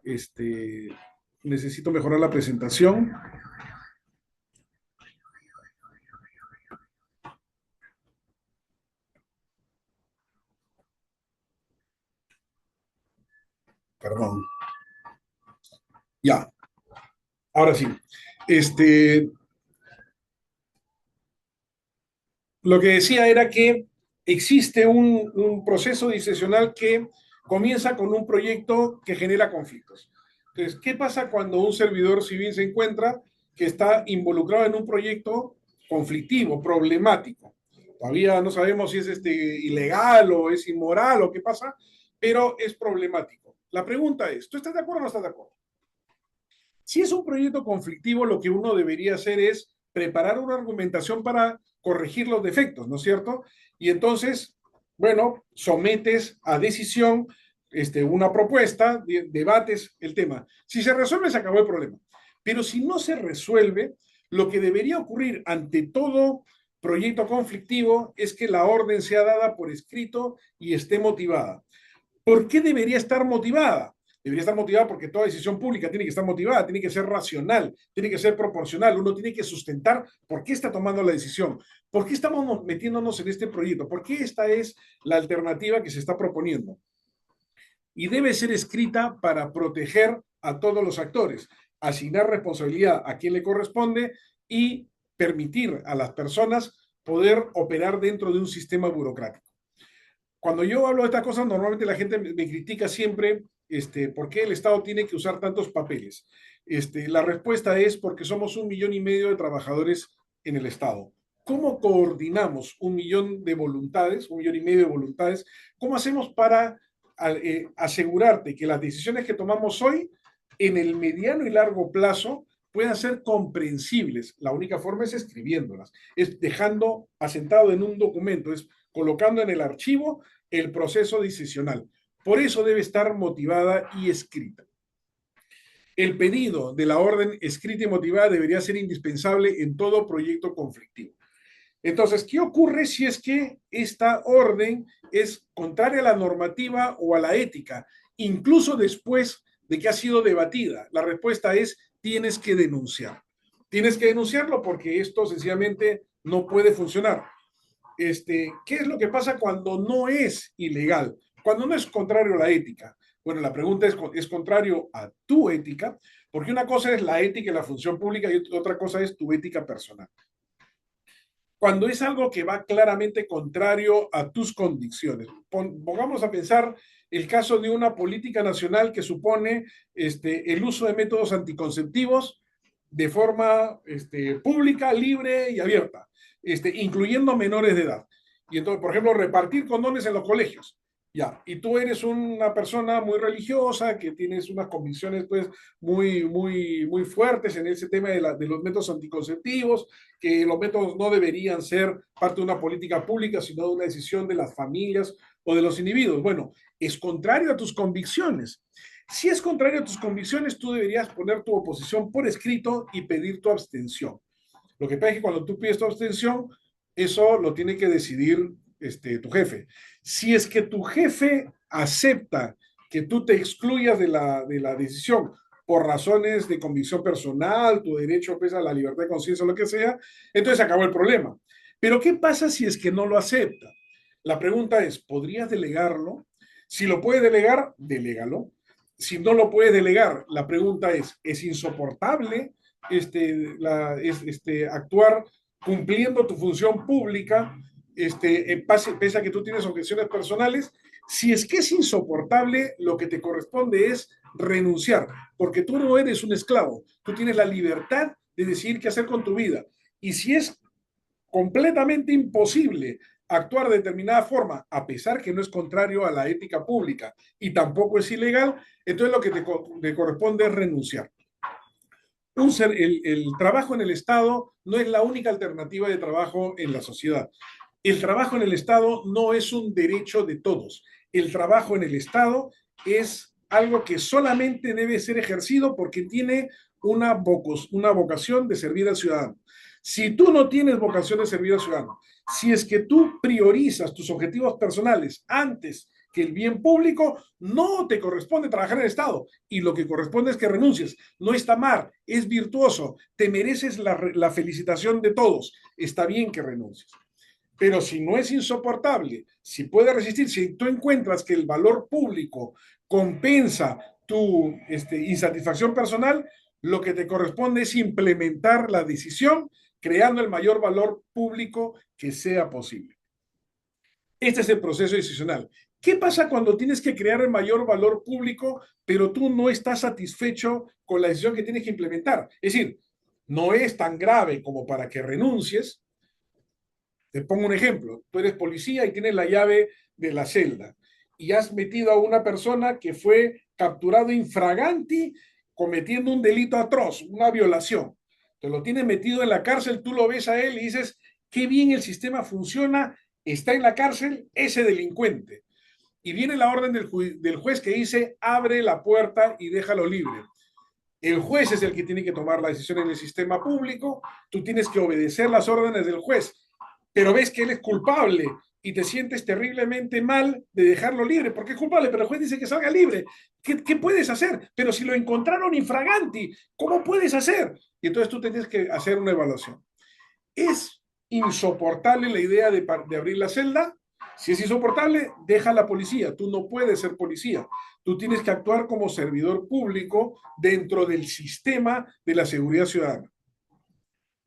este, necesito mejorar la presentación. Perdón. Ya, ahora sí. Este, lo que decía era que existe un proceso decisional que comienza con un proyecto que genera conflictos. Entonces, ¿qué pasa cuando un servidor civil se encuentra que está involucrado en un proyecto conflictivo, problemático? Todavía no sabemos si es ilegal o es inmoral o qué pasa, pero es problemático. La pregunta es, ¿tú estás de acuerdo o no estás de acuerdo? Si es un proyecto conflictivo, lo que uno debería hacer es preparar una argumentación para corregir los defectos, ¿no es cierto? Y entonces, bueno, sometes a decisión una propuesta, debates el tema. Si se resuelve, se acabó el problema. Pero si no se resuelve, lo que debería ocurrir ante todo proyecto conflictivo es que la orden sea dada por escrito y esté motivada. ¿Por qué debería estar motivada? Debería estar motivada porque toda decisión pública tiene que estar motivada, tiene que ser racional, tiene que ser proporcional, uno tiene que sustentar por qué está tomando la decisión, por qué estamos metiéndonos en este proyecto, por qué esta es la alternativa que se está proponiendo. Y debe ser escrita para proteger a todos los actores, asignar responsabilidad a quien le corresponde y permitir a las personas poder operar dentro de un sistema burocrático. Cuando yo hablo de estas cosas, normalmente la gente me critica siempre, ¿por qué el Estado tiene que usar tantos papeles? La respuesta es porque somos 1,5 millones de trabajadores en el Estado. ¿Cómo coordinamos 1 millón de voluntades, 1,5 millones de voluntades? ¿Cómo hacemos para asegurarte que las decisiones que tomamos hoy, en el mediano y largo plazo, puedan ser comprensibles? La única forma es escribiéndolas, es dejando asentado en un documento, es colocando en el archivo el proceso decisional. Por eso debe estar motivada y escrita. El pedido de la orden escrita y motivada debería ser indispensable en todo proyecto conflictivo. Entonces, ¿qué ocurre si es que esta orden es contraria a la normativa o a la ética, incluso después de que ha sido debatida? La respuesta es, tienes que denunciar. Tienes que denunciarlo porque esto sencillamente no puede funcionar. ¿Qué es lo que pasa cuando no es ilegal? Cuando no es contrario a la ética. Bueno, la pregunta es contrario a tu ética, porque una cosa es la ética y la función pública y otra cosa es tu ética personal. Cuando es algo que va claramente contrario a tus convicciones. Pongamos a pensar el caso de una política nacional que supone el uso de métodos anticonceptivos de forma pública, libre y abierta, incluyendo menores de edad. Y entonces, por ejemplo, repartir condones en los colegios. Ya, y tú eres una persona muy religiosa, que tienes unas convicciones pues muy fuertes en ese tema de los métodos anticonceptivos, que los métodos no deberían ser parte de una política pública, sino de una decisión de las familias o de los individuos. Bueno, es contrario a tus convicciones. Si es contrario a tus convicciones, tú deberías poner tu oposición por escrito y pedir tu abstención. Lo que pasa es que cuando tú pides tu abstención, eso lo tiene que decidir tu jefe. Si es que tu jefe acepta que tú te excluyas de la decisión por razones de convicción personal, tu derecho pues, a la libertad de conciencia o lo que sea, entonces acabó el problema. Pero ¿qué pasa si es que no lo acepta? La pregunta es, ¿podrías delegarlo? Si lo puedes delegar, delégalo. Si no lo puedes delegar, la pregunta ¿es insoportable actuar cumpliendo tu función pública, pese a que tú tienes objeciones personales? Si es que es insoportable, lo que te corresponde es renunciar, porque tú no eres un esclavo, tú tienes la libertad de decidir qué hacer con tu vida. Y si es completamente imposible actuar de determinada forma, a pesar que no es contrario a la ética pública y tampoco es ilegal, entonces lo que te corresponde es renunciar. El trabajo en el Estado no es la única alternativa de trabajo en la sociedad. El trabajo en el Estado no es un derecho de todos. El trabajo en el Estado es algo que solamente debe ser ejercido porque tiene una vocación de servir al ciudadano. Si tú no tienes vocación de servir al ciudadano, si es que tú priorizas tus objetivos personales antes que el bien público, no te corresponde trabajar en el Estado y lo que corresponde es que renuncies. No está mal, es virtuoso, te mereces la felicitación de todos, está bien que renuncies. Pero si no es insoportable, si puede resistir, si tú encuentras que el valor público compensa tu insatisfacción personal, lo que te corresponde es implementar la decisión creando el mayor valor público que sea posible. Este es el proceso decisional. ¿Qué pasa cuando tienes que crear el mayor valor público, pero tú no estás satisfecho con la decisión que tienes que implementar? Es decir, no es tan grave como para que renuncies. Te pongo un ejemplo. Tú eres policía y tienes la llave de la celda y has metido a una persona que fue capturado infraganti cometiendo un delito atroz, una violación. Te lo tienes metido en la cárcel, tú lo ves a él y dices, qué bien el sistema funciona, está en la cárcel ese delincuente. Y viene la orden del juez que dice, abre la puerta y déjalo libre. El juez es el que tiene que tomar la decisión en el sistema público, tú tienes que obedecer las órdenes del juez, pero ves que él es culpable y te sientes terriblemente mal de dejarlo libre, porque es culpable, pero el juez dice que salga libre. ¿Qué puedes hacer? Pero si lo encontraron infraganti, ¿cómo puedes hacer? Y entonces tú tienes que hacer una evaluación. ¿Es insoportable la idea de abrir la celda? Si es insoportable, deja a la policía. Tú no puedes ser policía. Tú tienes que actuar como servidor público dentro del sistema de la seguridad ciudadana.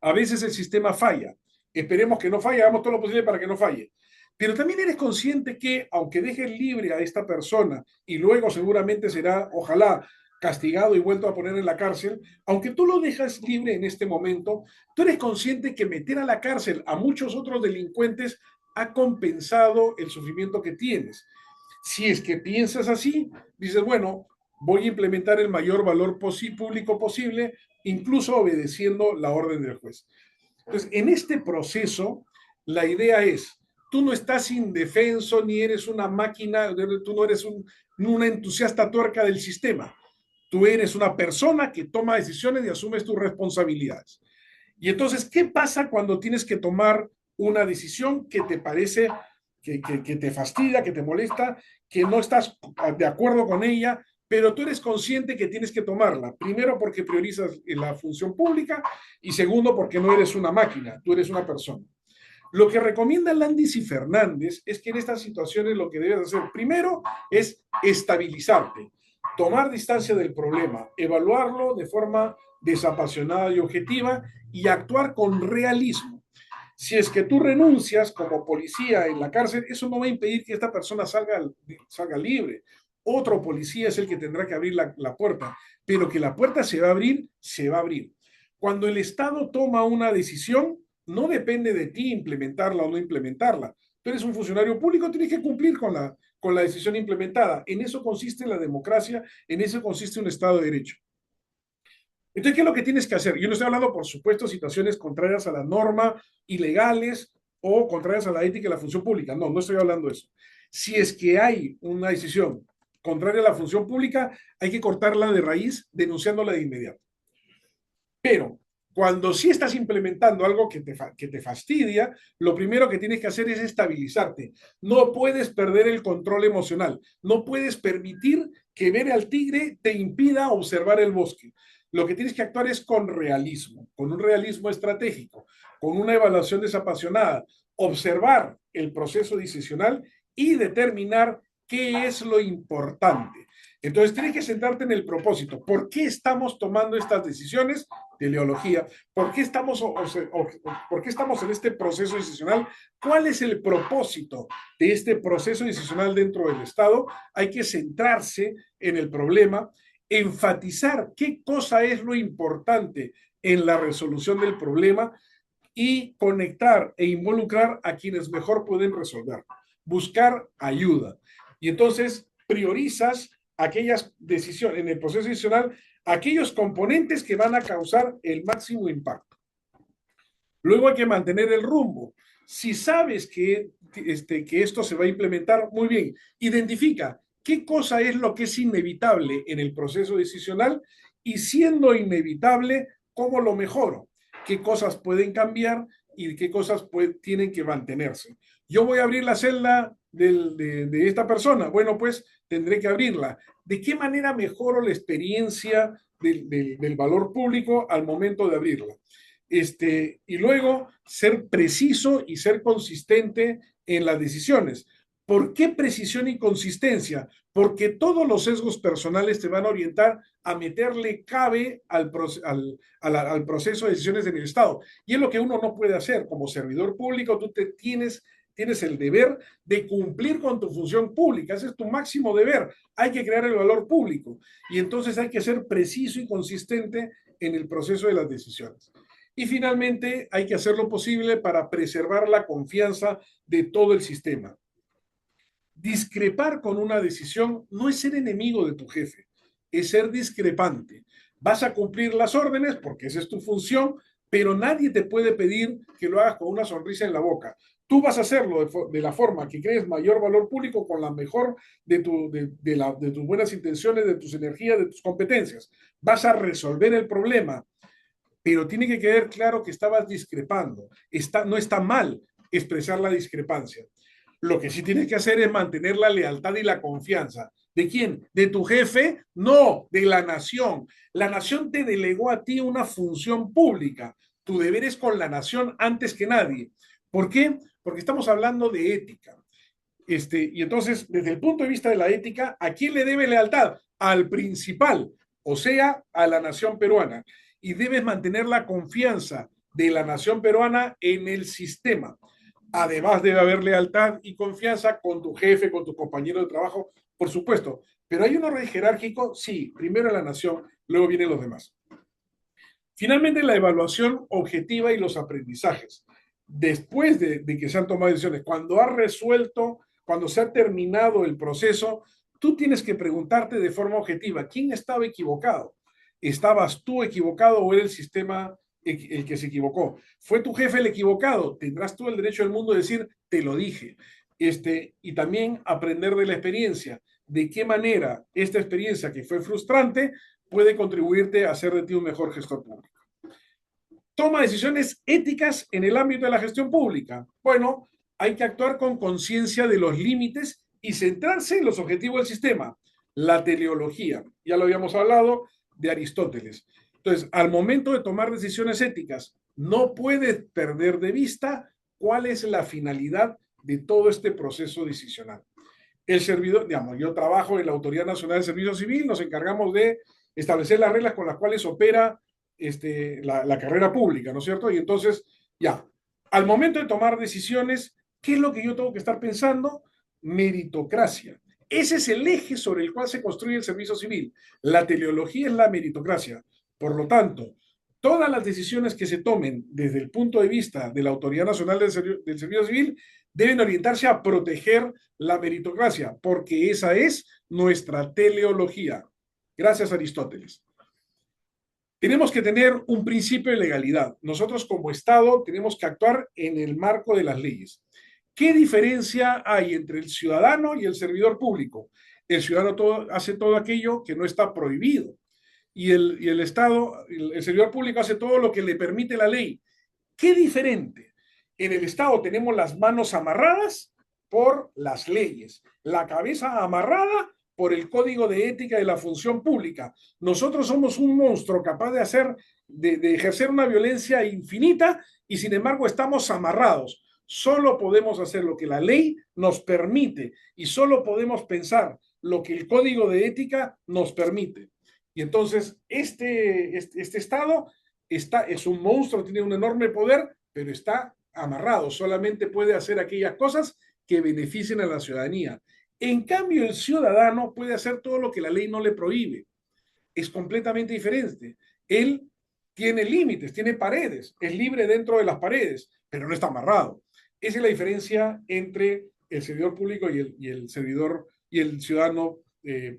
A veces el sistema falla. Esperemos que no falle, hagamos todo lo posible para que no falle. Pero también eres consciente que, aunque dejes libre a esta persona y luego seguramente será, ojalá, castigado y vuelto a poner en la cárcel, aunque tú lo dejas libre en este momento, tú eres consciente que meter a la cárcel a muchos otros delincuentes ha compensado el sufrimiento que tienes. Si es que piensas así, dices, bueno, voy a implementar el mayor valor público posible, incluso obedeciendo la orden del juez. Entonces, en este proceso, la idea es, tú no estás indefenso ni eres una máquina, tú no eres una entusiasta tuerca del sistema. Tú eres una persona que toma decisiones y asumes tus responsabilidades. Y entonces, ¿qué pasa cuando tienes que tomar una decisión que te parece, que te fastidia, que te molesta, que no estás de acuerdo con ella, pero tú eres consciente que tienes que tomarla? Primero, porque priorizas la función pública y segundo, porque no eres una máquina, tú eres una persona. Lo que recomienda Landis y Fernández es que en estas situaciones lo que debes hacer primero es estabilizarte, tomar distancia del problema, evaluarlo de forma desapasionada y objetiva y actuar con realismo. Si es que tú renuncias como policía en la cárcel, eso no va a impedir que esta persona salga libre. Otro policía es el que tendrá que abrir la puerta, pero que la puerta se va a abrir, se va a abrir. Cuando el Estado toma una decisión, no depende de ti implementarla o no implementarla. Tú eres un funcionario público, tienes que cumplir con la decisión implementada. En eso consiste la democracia, en eso consiste un Estado de Derecho. Entonces, ¿qué es lo que tienes que hacer? Yo no estoy hablando, por supuesto, de situaciones contrarias a la norma, ilegales o contrarias a la ética y la función pública. No, no estoy hablando de eso. Si es que hay una decisión contraria a la función pública, hay que cortarla de raíz, denunciándola de inmediato. Pero cuando sí estás implementando algo que te fastidia, lo primero que tienes que hacer es estabilizarte. No puedes perder el control emocional. No puedes permitir que ver al tigre te impida observar el bosque. Lo que tienes que actuar es con realismo, con un realismo estratégico, con una evaluación desapasionada, observar el proceso decisional y determinar qué es lo importante. Entonces tienes que centrarte en el propósito. ¿Por qué estamos tomando estas decisiones? Teleología. ¿Por qué por qué estamos en este proceso decisional? ¿Cuál es el propósito de este proceso decisional dentro del Estado? Hay que centrarse en el problema, enfatizar qué cosa es lo importante en la resolución del problema y conectar e involucrar a quienes mejor pueden resolver, buscar ayuda. Y entonces priorizas aquellas decisiones en el proceso decisional, aquellos componentes que van a causar el máximo impacto. Luego hay que mantener el rumbo. Si sabes que esto se va a implementar, muy bien, identifica qué cosa es lo que es inevitable en el proceso decisional y siendo inevitable, ¿cómo lo mejoro? ¿Qué cosas pueden cambiar y qué cosas tienen que mantenerse? Yo voy a abrir la celda de esta persona. Bueno, pues tendré que abrirla. ¿De qué manera mejoro la experiencia del valor público al momento de abrirla? Y luego ser preciso y ser consistente en las decisiones. ¿Por qué precisión y consistencia? Porque todos los sesgos personales te van a orientar a meterle cabe al proceso de decisiones en el Estado. Y es lo que uno no puede hacer. Como servidor público, tú tienes el deber de cumplir con tu función pública. Ese es tu máximo deber. Hay que crear el valor público. Y entonces hay que ser preciso y consistente en el proceso de las decisiones. Y finalmente, hay que hacer lo posible para preservar la confianza de todo el sistema. Discrepar con una decisión no es ser enemigo de tu jefe, es ser discrepante. Vas a cumplir las órdenes porque esa es tu función, pero nadie te puede pedir que lo hagas con una sonrisa en la boca. Tú vas a hacerlo de la forma que crees mayor valor público con la mejor de tus buenas intenciones, de tus energías, de tus competencias. Vas a resolver el problema, pero tiene que quedar claro que estabas discrepando. No está mal expresar la discrepancia. Lo que sí tienes que hacer es mantener la lealtad y la confianza. ¿De quién? ¿De tu jefe? No, de la nación. La nación te delegó a ti una función pública. Tu deber es con la nación antes que nadie. ¿Por qué? Porque estamos hablando de ética. Y entonces, desde el punto de vista de la ética, ¿a quién le debe lealtad? Al principal, o sea, a la nación peruana. Y debes mantener la confianza de la nación peruana en el sistema. Además debe haber lealtad y confianza con tu jefe, con tu compañero de trabajo, por supuesto. Pero hay un orden jerárquico, sí, primero la nación, luego vienen los demás. Finalmente, la evaluación objetiva y los aprendizajes. Después de que se han tomado decisiones, cuando has resuelto, cuando se ha terminado el proceso, tú tienes que preguntarte de forma objetiva, ¿quién estaba equivocado? ¿Estabas tú equivocado o era el sistema el que se equivocó? ¿Fue tu jefe el equivocado? Tendrás tú el derecho del mundo de decir, te lo dije. Y también aprender de la experiencia. ¿De qué manera esta experiencia que fue frustrante puede contribuirte a ser de ti un mejor gestor público? Toma decisiones éticas en el ámbito de la gestión pública. Bueno, hay que actuar con conciencia de los límites y centrarse en los objetivos del sistema. La teleología, ya lo habíamos hablado, de Aristóteles. Entonces, al momento de tomar decisiones éticas, no puedes perder de vista cuál es la finalidad de todo este proceso decisional. El servidor, digamos, yo trabajo en la Autoridad Nacional de Servicio Civil, nos encargamos de establecer las reglas con las cuales opera la carrera pública, ¿no es cierto? Y entonces, ya, al momento de tomar decisiones, ¿qué es lo que yo tengo que estar pensando? Meritocracia. Ese es el eje sobre el cual se construye el servicio civil. La teleología es la meritocracia. Por lo tanto, todas las decisiones que se tomen desde el punto de vista de la Autoridad Nacional del Servicio Civil deben orientarse a proteger la meritocracia, porque esa es nuestra teleología. Gracias, Aristóteles. Tenemos que tener un principio de legalidad. Nosotros como Estado tenemos que actuar en el marco de las leyes. ¿Qué diferencia hay entre el ciudadano y el servidor público? El ciudadano hace todo aquello que no está prohibido y el Estado, el servidor público hace todo lo que le permite la ley. ¿Qué diferente? En el Estado tenemos las manos amarradas por las leyes, la cabeza amarrada por el código de ética de la función pública. Nosotros somos un monstruo capaz de ejercer una violencia infinita y sin embargo estamos amarrados. Solo podemos hacer lo que la ley nos permite y solo podemos pensar lo que el código de ética nos permite. Y entonces este Estado es un monstruo, tiene un enorme poder, pero está amarrado, solamente puede hacer aquellas cosas que beneficien a la ciudadanía. En cambio, el ciudadano puede hacer todo lo que la ley no le prohíbe. Es completamente diferente. Él tiene límites, tiene paredes, es libre dentro de las paredes, pero no está amarrado. Esa es la diferencia entre el servidor público y el servidor y el ciudadano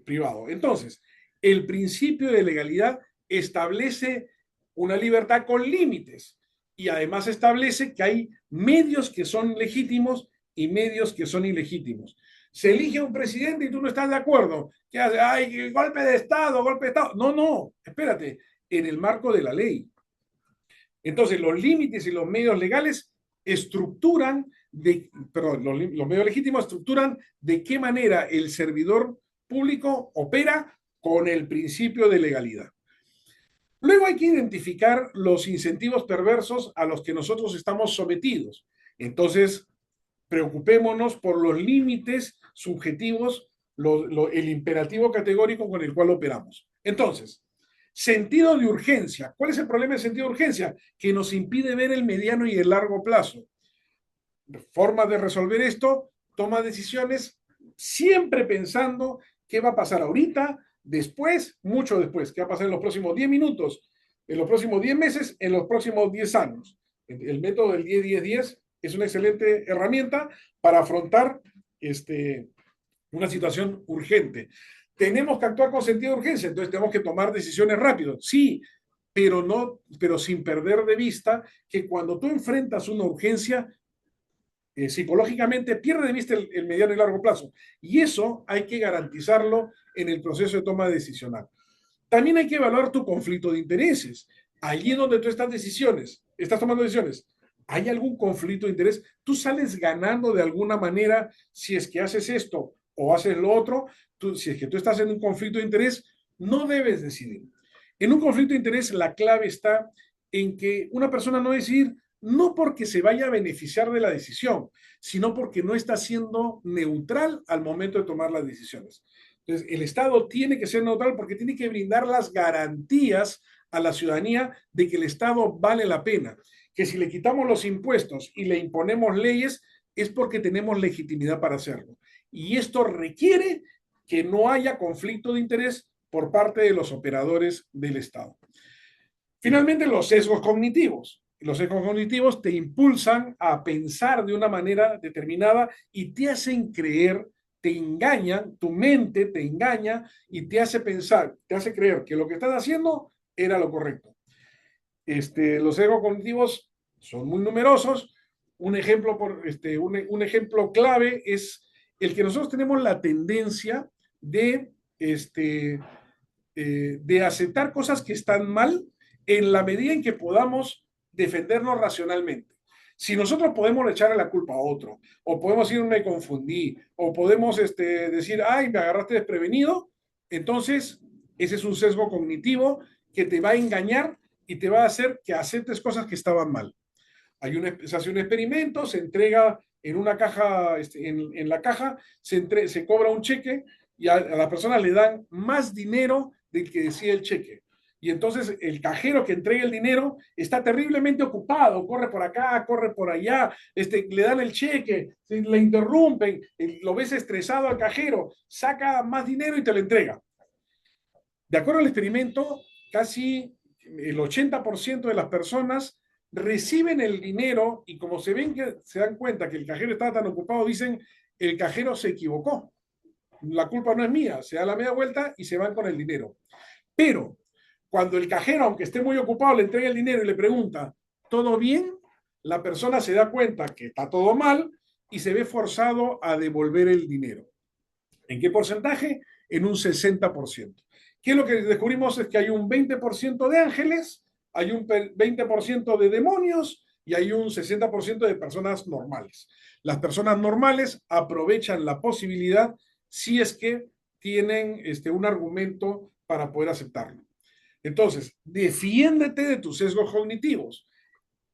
privado. Entonces, el principio de legalidad establece una libertad con límites y además establece que hay medios que son legítimos y medios que son ilegítimos. Se elige un presidente y tú no estás de acuerdo. ¿Qué hace? Ay, golpe de Estado, golpe de Estado. No, no, espérate, en el marco de la ley. Entonces, los límites y los medios legales estructuran, perdón, los medios legítimos estructuran de qué manera el servidor público opera con el principio de legalidad. Luego hay que identificar los incentivos perversos a los que nosotros estamos sometidos. Entonces, preocupémonos por los límites subjetivos, el imperativo categórico con el cual operamos. Entonces, sentido de urgencia. ¿Cuál es el problema del sentido de urgencia? Que nos impide ver el mediano y el largo plazo. Formas de resolver esto, toma decisiones siempre pensando qué va a pasar ahorita, después, mucho después, qué va a pasar en los próximos 10 minutos, en los próximos 10 meses, en los próximos 10 años. El método del 10-10-10 es una excelente herramienta para afrontar una situación urgente. Tenemos que actuar con sentido de urgencia, entonces tenemos que tomar decisiones rápido, sí, pero no, pero sin perder de vista que cuando tú enfrentas una urgencia, psicológicamente pierde de vista el mediano y largo plazo. Y eso hay que garantizarlo en el proceso de toma decisional. También hay que evaluar tu conflicto de intereses. Allí donde tú estás tomando decisiones, ¿hay algún conflicto de interés? Tú sales ganando de alguna manera si es que haces esto o haces lo otro. Si es que tú estás en un conflicto de interés, no debes decidir. En un conflicto de interés, la clave está en que una persona no decidir no porque se vaya a beneficiar de la decisión, sino porque no está siendo neutral al momento de tomar las decisiones. Entonces, el Estado tiene que ser neutral porque tiene que brindar las garantías a la ciudadanía de que el Estado vale la pena, que si le quitamos los impuestos y le imponemos leyes es porque tenemos legitimidad para hacerlo. Y esto requiere que no haya conflicto de interés por parte de los operadores del Estado. Finalmente, los sesgos cognitivos. Los sesgos cognitivos te impulsan a pensar de una manera determinada y te hacen creer, te engañan, tu mente te engaña y te hace pensar, te hace creer que lo que estás haciendo era lo correcto. Los sesgos cognitivos son muy numerosos. Un ejemplo, un ejemplo clave es el que nosotros tenemos la tendencia de aceptar cosas que están mal en la medida en que podamos defendernos racionalmente. Si nosotros podemos echarle la culpa a otro, o podemos decir me confundí, o podemos decir, ay, me agarraste desprevenido, entonces ese es un sesgo cognitivo que te va a engañar y te va a hacer que aceptes cosas que estaban mal. Se hace un experimento, se entrega en una caja, en la caja se cobra un cheque y a la persona le dan más dinero del que decía el cheque. Y entonces el cajero que entrega el dinero está terriblemente ocupado, corre por acá, corre por allá, le dan el cheque, le interrumpen, lo ves estresado al cajero, saca más dinero y te lo entrega. De acuerdo al experimento, casi el 80% de las personas reciben el dinero y como se dan cuenta que el cajero estaba tan ocupado, dicen, el cajero se equivocó. La culpa no es mía, se da la media vuelta y se van con el dinero. Pero cuando el cajero, aunque esté muy ocupado, le entrega el dinero y le pregunta, ¿todo bien? La persona se da cuenta que está todo mal y se ve forzado a devolver el dinero. ¿En qué porcentaje? En un 60%. ¿Qué es lo que descubrimos? Es que hay un 20% de ángeles, hay un 20% de demonios y hay un 60% de personas normales. Las personas normales aprovechan la posibilidad si es que tienen un argumento para poder aceptarlo. Entonces, defiéndete de tus sesgos cognitivos.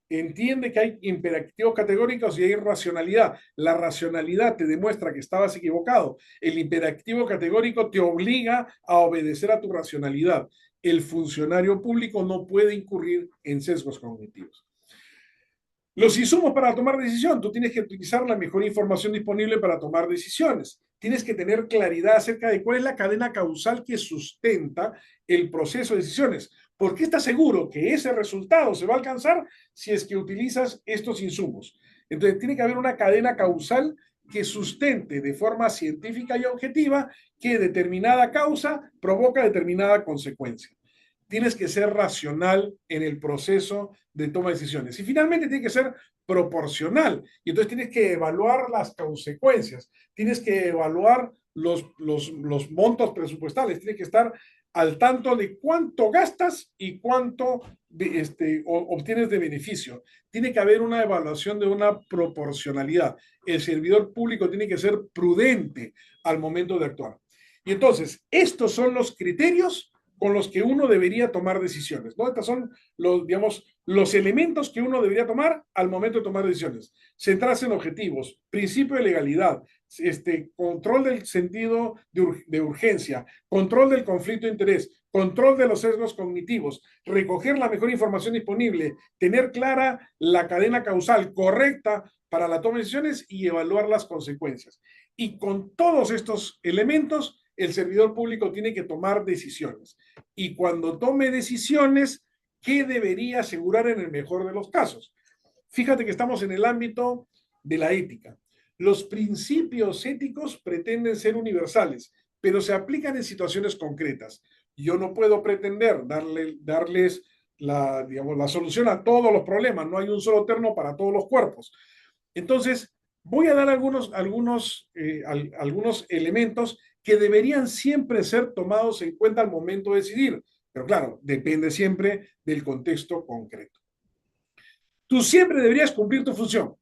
Entiende que hay imperativos categóricos y hay racionalidad. La racionalidad te demuestra que estabas equivocado. El imperativo categórico te obliga a obedecer a tu racionalidad. El funcionario público no puede incurrir en sesgos cognitivos. Los insumos para tomar decisión. Tú tienes que utilizar la mejor información disponible para tomar decisiones. Tienes que tener claridad acerca de cuál es la cadena causal que sustenta el proceso de decisiones. ¿Por qué estás seguro que ese resultado se va a alcanzar si es que utilizas estos insumos? Entonces, tiene que haber una cadena causal que sustente de forma científica y objetiva que determinada causa provoca determinada consecuencia. Tienes que ser racional en el proceso de toma de decisiones. Y finalmente tiene que ser proporcional. Y entonces tienes que evaluar las consecuencias, tienes que evaluar los montos presupuestales, tienes que estar al tanto de cuánto gastas y cuánto obtienes de beneficio. Tiene que haber una evaluación de una proporcionalidad. El servidor público tiene que ser prudente al momento de actuar. Y entonces, estos son los criterios con los que uno debería tomar decisiones, ¿no? Estos son los, digamos, los elementos que uno debería tomar al momento de tomar decisiones. Centrarse en objetivos, principio de legalidad, control del sentido de urgencia, control del conflicto de interés, control de los sesgos cognitivos, recoger la mejor información disponible, tener clara la cadena causal correcta para la toma de decisiones y evaluar las consecuencias. Y con todos estos elementos, el servidor público tiene que tomar decisiones. Y cuando tome decisiones, ¿qué debería asegurar en el mejor de los casos? Fíjate que estamos en el ámbito de la ética. Los principios éticos pretenden ser universales, pero se aplican en situaciones concretas. Yo no puedo pretender darles digamos, la solución a todos los problemas. No hay un solo terno para todos los cuerpos. Entonces, voy a dar algunos elementos que deberían siempre ser tomados en cuenta al momento de decidir. Pero claro, depende siempre del contexto concreto. Tú siempre deberías cumplir tu función.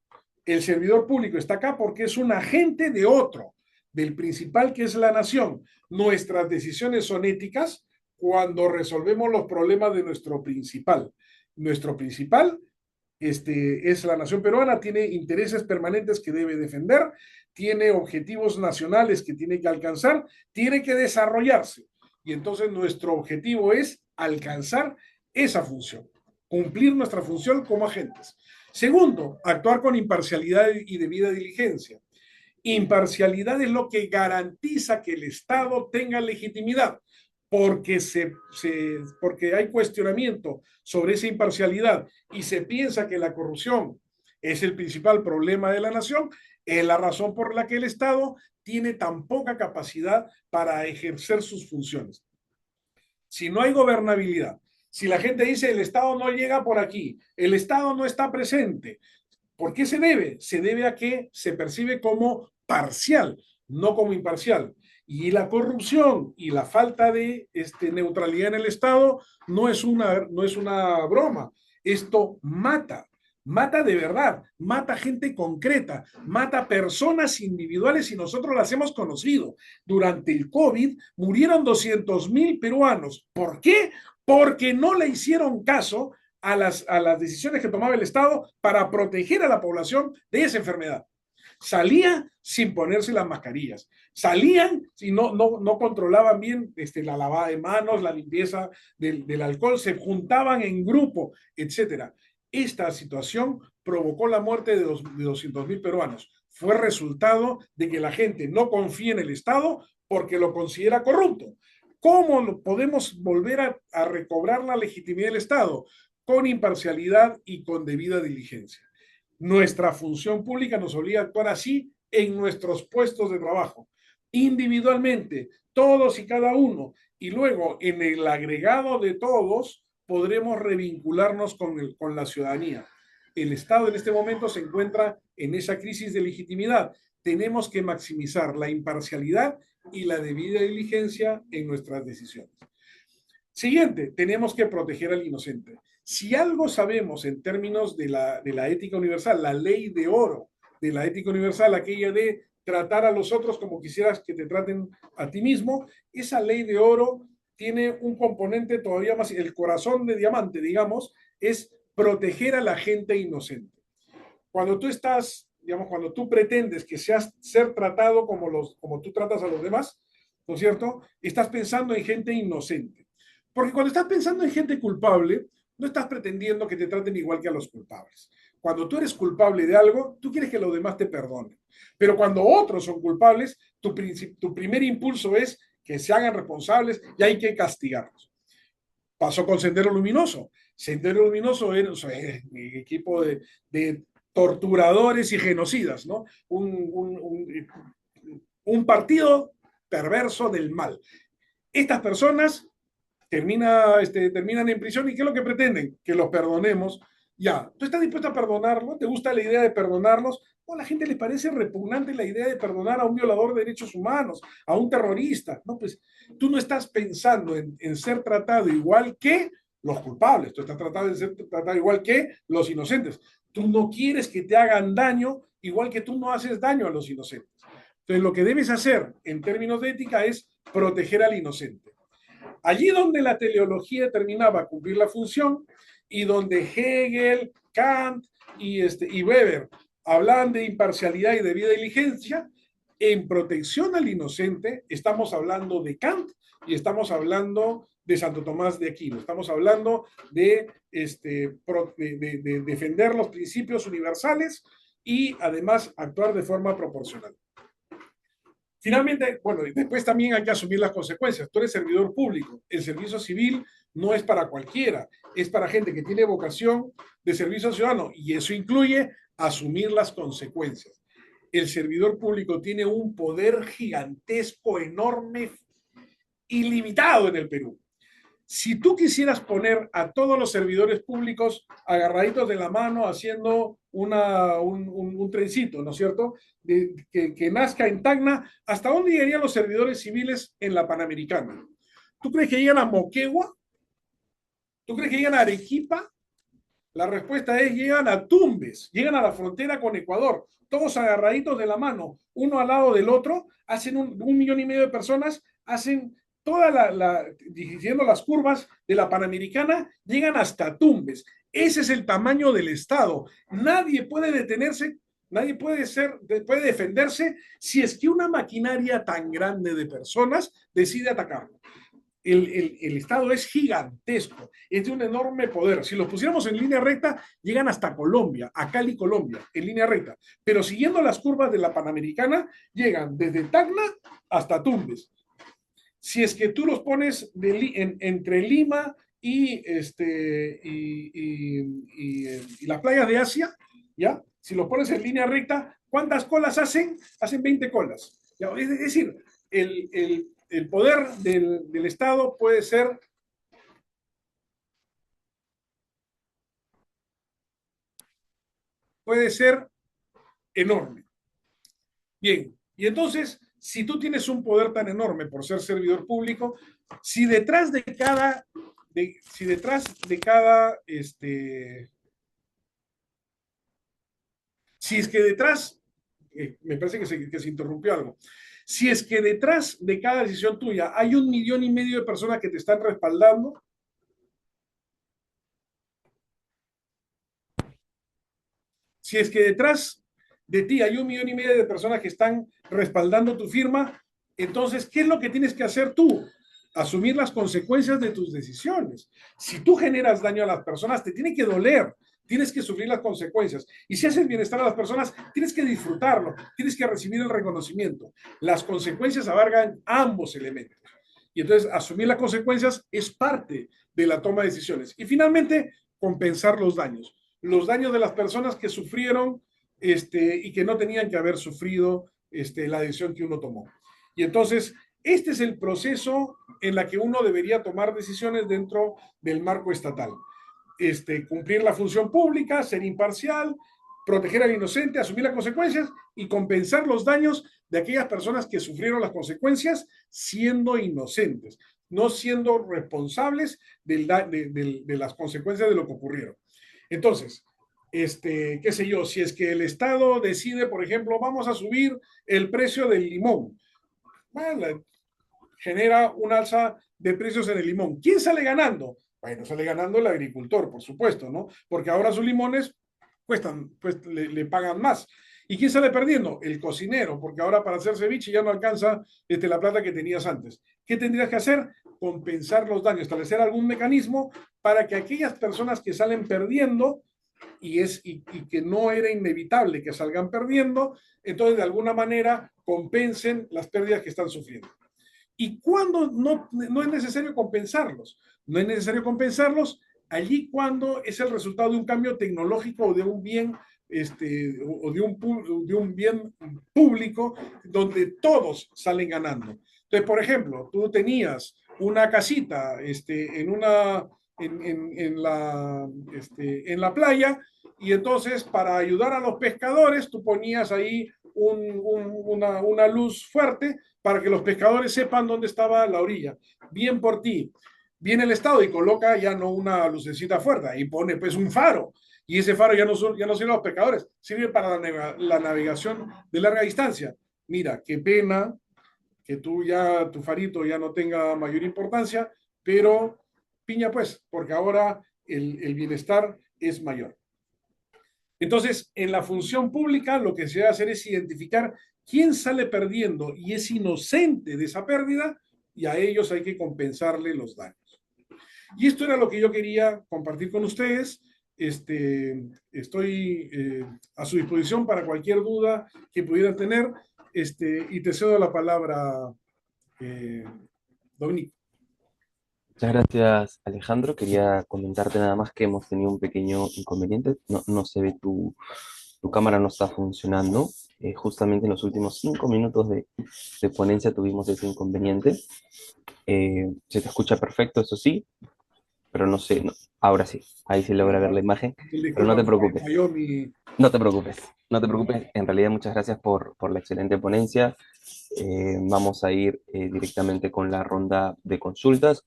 El servidor público está acá porque es un agente de otro, del principal que es la nación. Nuestras decisiones son éticas cuando resolvemos los problemas de nuestro principal. Nuestro principal es la nación peruana, tiene intereses permanentes que debe defender, tiene objetivos nacionales que tiene que alcanzar, tiene que desarrollarse. Y entonces nuestro objetivo es alcanzar esa función, cumplir nuestra función como agentes. Segundo, actuar con imparcialidad y debida diligencia. Imparcialidad es lo que garantiza que el Estado tenga legitimidad, porque, porque hay cuestionamiento sobre esa imparcialidad y se piensa que la corrupción es el principal problema de la nación, es la razón por la que el Estado tiene tan poca capacidad para ejercer sus funciones. Si no hay gobernabilidad, si la gente dice el Estado no llega por aquí, el Estado no está presente, ¿por qué se debe? Se debe a que se percibe como parcial, no como imparcial. Y la corrupción y la falta de neutralidad en el Estado no es una broma. Esto mata, mata de verdad, mata gente concreta, mata personas individuales y nosotros las hemos conocido. Durante el COVID murieron 200.000 peruanos. ¿Por qué? Porque no le hicieron caso a las decisiones que tomaba el Estado para proteger a la población de esa enfermedad. Salían sin ponerse las mascarillas, salían y no controlaban bien la lavada de manos, la limpieza del alcohol, se juntaban en grupo, etcétera. Esta situación provocó la muerte de 200.000 peruanos. Fue resultado de que la gente no confía en el Estado porque lo considera corrupto. ¿Cómo podemos volver a recobrar la legitimidad del Estado? Con imparcialidad y con debida diligencia. Nuestra función pública nos obliga a actuar así en nuestros puestos de trabajo, individualmente, todos y cada uno, y luego en el agregado de todos podremos revincularnos con la ciudadanía. El Estado en este momento se encuentra en esa crisis de legitimidad. Tenemos que maximizar la imparcialidad y la debida diligencia en nuestras decisiones. Siguiente, tenemos que proteger al inocente. Si algo sabemos en términos de la ética universal, la ley de oro de la ética universal, aquella de tratar a los otros como quisieras que te traten a ti mismo, esa ley de oro tiene un componente todavía más, el corazón de diamante, digamos, es proteger a la gente inocente. Cuando tú estás, digamos, cuando tú pretendes que seas ser tratado como tú tratas a los demás, ¿no es cierto? Estás pensando en gente inocente. Porque cuando estás pensando en gente culpable, no estás pretendiendo que te traten igual que a los culpables. Cuando tú eres culpable de algo, tú quieres que los demás te perdonen. Pero cuando otros son culpables, tu primer impulso es que se hagan responsables y hay que castigarlos. Pasó con Sendero Luminoso. Sendero Luminoso era, o sea, un equipo de torturadores y genocidas, ¿no? Un partido perverso del mal. Estas personas terminan en prisión y ¿qué es lo que pretenden? Que los perdonemos. Ya, ¿tú estás dispuesto a perdonarlo? ¿Te gusta la idea de perdonarlos? O a la gente le parece repugnante la idea de perdonar a un violador de derechos humanos, a un terrorista. No, pues tú no estás pensando en ser tratado igual que los culpables, tú estás tratando de ser tratado igual que los inocentes. Tú no quieres que te hagan daño igual que tú no haces daño a los inocentes. Entonces, lo que debes hacer en términos de ética es proteger al inocente. Allí donde la teleología terminaba cumplir la función y donde Hegel, Kant y Weber hablan de imparcialidad y de debida diligencia, en protección al inocente estamos hablando de Kant y estamos hablando de Santo Tomás de Aquino. Estamos hablando de defender los principios universales y además actuar de forma proporcional. Finalmente, bueno, después también hay que asumir las consecuencias. Tú eres servidor público. El servicio civil no es para cualquiera, es para gente que tiene vocación de servicio ciudadano y eso incluye asumir las consecuencias. El servidor público tiene un poder gigantesco, enorme, ilimitado en el Perú. Si tú quisieras poner a todos los servidores públicos agarraditos de la mano haciendo un trencito, ¿no es cierto? Que nazca en Tacna, ¿hasta dónde llegarían los servidores civiles en la Panamericana? ¿Tú crees que llegan a Moquegua? ¿Tú crees que llegan a Arequipa? La respuesta es llegan a Tumbes, llegan a la frontera con Ecuador, todos agarraditos de la mano, uno al lado del otro, hacen 1,5 millones de personas, hacen toda dirigiendo las curvas de la Panamericana, llegan hasta Tumbes. Ese es el tamaño del Estado. Nadie puede detenerse, nadie puede defenderse si es que una maquinaria tan grande de personas decide atacarlo. El Estado es gigantesco, es de un enorme poder. Si los pusiéramos en línea recta, llegan hasta Colombia, a Cali, Colombia, en línea recta. Pero siguiendo las curvas de la Panamericana, llegan desde Tacna hasta Tumbes. Si es que tú los pones entre Lima y las playas de Asia, ¿ya? Si los pones en línea recta, ¿cuántas colas hacen? Hacen 20 colas. ¿Ya? Es decir, el poder del Estado puede ser enorme. Bien, y entonces, si tú tienes un poder tan enorme por ser servidor público, si detrás de cada, si detrás de cada, si es que detrás, me parece que se interrumpió algo, si es que detrás de cada decisión tuya hay 1,5 millones de personas que te están respaldando, si es que detrás de ti hay 1,5 millones de personas que están respaldando tu firma, entonces, ¿qué es lo que tienes que hacer tú? Asumir las consecuencias de tus decisiones. Si tú generas daño a las personas, te tiene que doler, tienes que sufrir las consecuencias. Y si haces bienestar a las personas, tienes que disfrutarlo, tienes que recibir el reconocimiento. Las consecuencias abarcan ambos elementos. Y entonces, asumir las consecuencias es parte de la toma de decisiones. Y finalmente, compensar los daños de las personas que sufrieron y que no tenían que haber sufrido la decisión que uno tomó. Y entonces, este es el proceso en la que uno debería tomar decisiones dentro del marco estatal. Cumplir la función pública, ser imparcial, proteger al inocente, asumir las consecuencias y compensar los daños de aquellas personas que sufrieron las consecuencias siendo inocentes, no siendo responsables de las consecuencias de lo que ocurrieron. Entonces, qué sé yo, si es que el Estado decide, por ejemplo, vamos a subir el precio del limón, bueno, genera un alza de precios en el limón. ¿Quién sale ganando? Bueno, sale ganando el agricultor, por supuesto, ¿no? Porque ahora sus limones cuestan, pues le pagan más. ¿Y quién sale perdiendo? El cocinero, porque ahora para hacer ceviche ya no alcanza la plata que tenías antes. ¿Qué tendrías que hacer? Compensar los daños, establecer algún mecanismo para que aquellas personas que salen perdiendo y que no era inevitable que salgan perdiendo, entonces de alguna manera compensen las pérdidas que están sufriendo. y cuándo no es necesario compensarlos. No es necesario compensarlos allí cuando es el resultado de un cambio tecnológico o de un bien o de un bien público donde todos salen ganando. Entonces, por ejemplo, tú tenías una casita en la playa y entonces para ayudar a los pescadores tú ponías ahí una luz fuerte para que los pescadores sepan dónde estaba la orilla. Bien por ti. Viene el Estado y coloca ya no una lucecita fuerte, y pone pues un faro. Y ese faro ya no sirve a los pescadores, sirve para la navegación de larga distancia. Mira, qué pena que tu farito ya no tenga mayor importancia, pero piña pues, porque ahora el bienestar es mayor. Entonces, en la función pública lo que se debe hacer es identificar quién sale perdiendo y es inocente de esa pérdida y a ellos hay que compensarle los daños. Y esto era lo que yo quería compartir con ustedes. Estoy a su disposición para cualquier duda que pudieran tener y te cedo la palabra, eh, Dominique. Muchas gracias, Alejandro. Quería comentarte nada más que hemos tenido un pequeño inconveniente. No se ve tu cámara, no está funcionando. Justamente en los últimos 5 minutos de ponencia tuvimos ese inconveniente. Se te escucha perfecto, eso sí, pero no sé, ahora sí, ahí se logra ver la imagen, pero no Disculpa, te preocupes, falló mi... no te preocupes, no te preocupes. En realidad, muchas gracias por la excelente ponencia. Vamos a ir directamente con la ronda de consultas.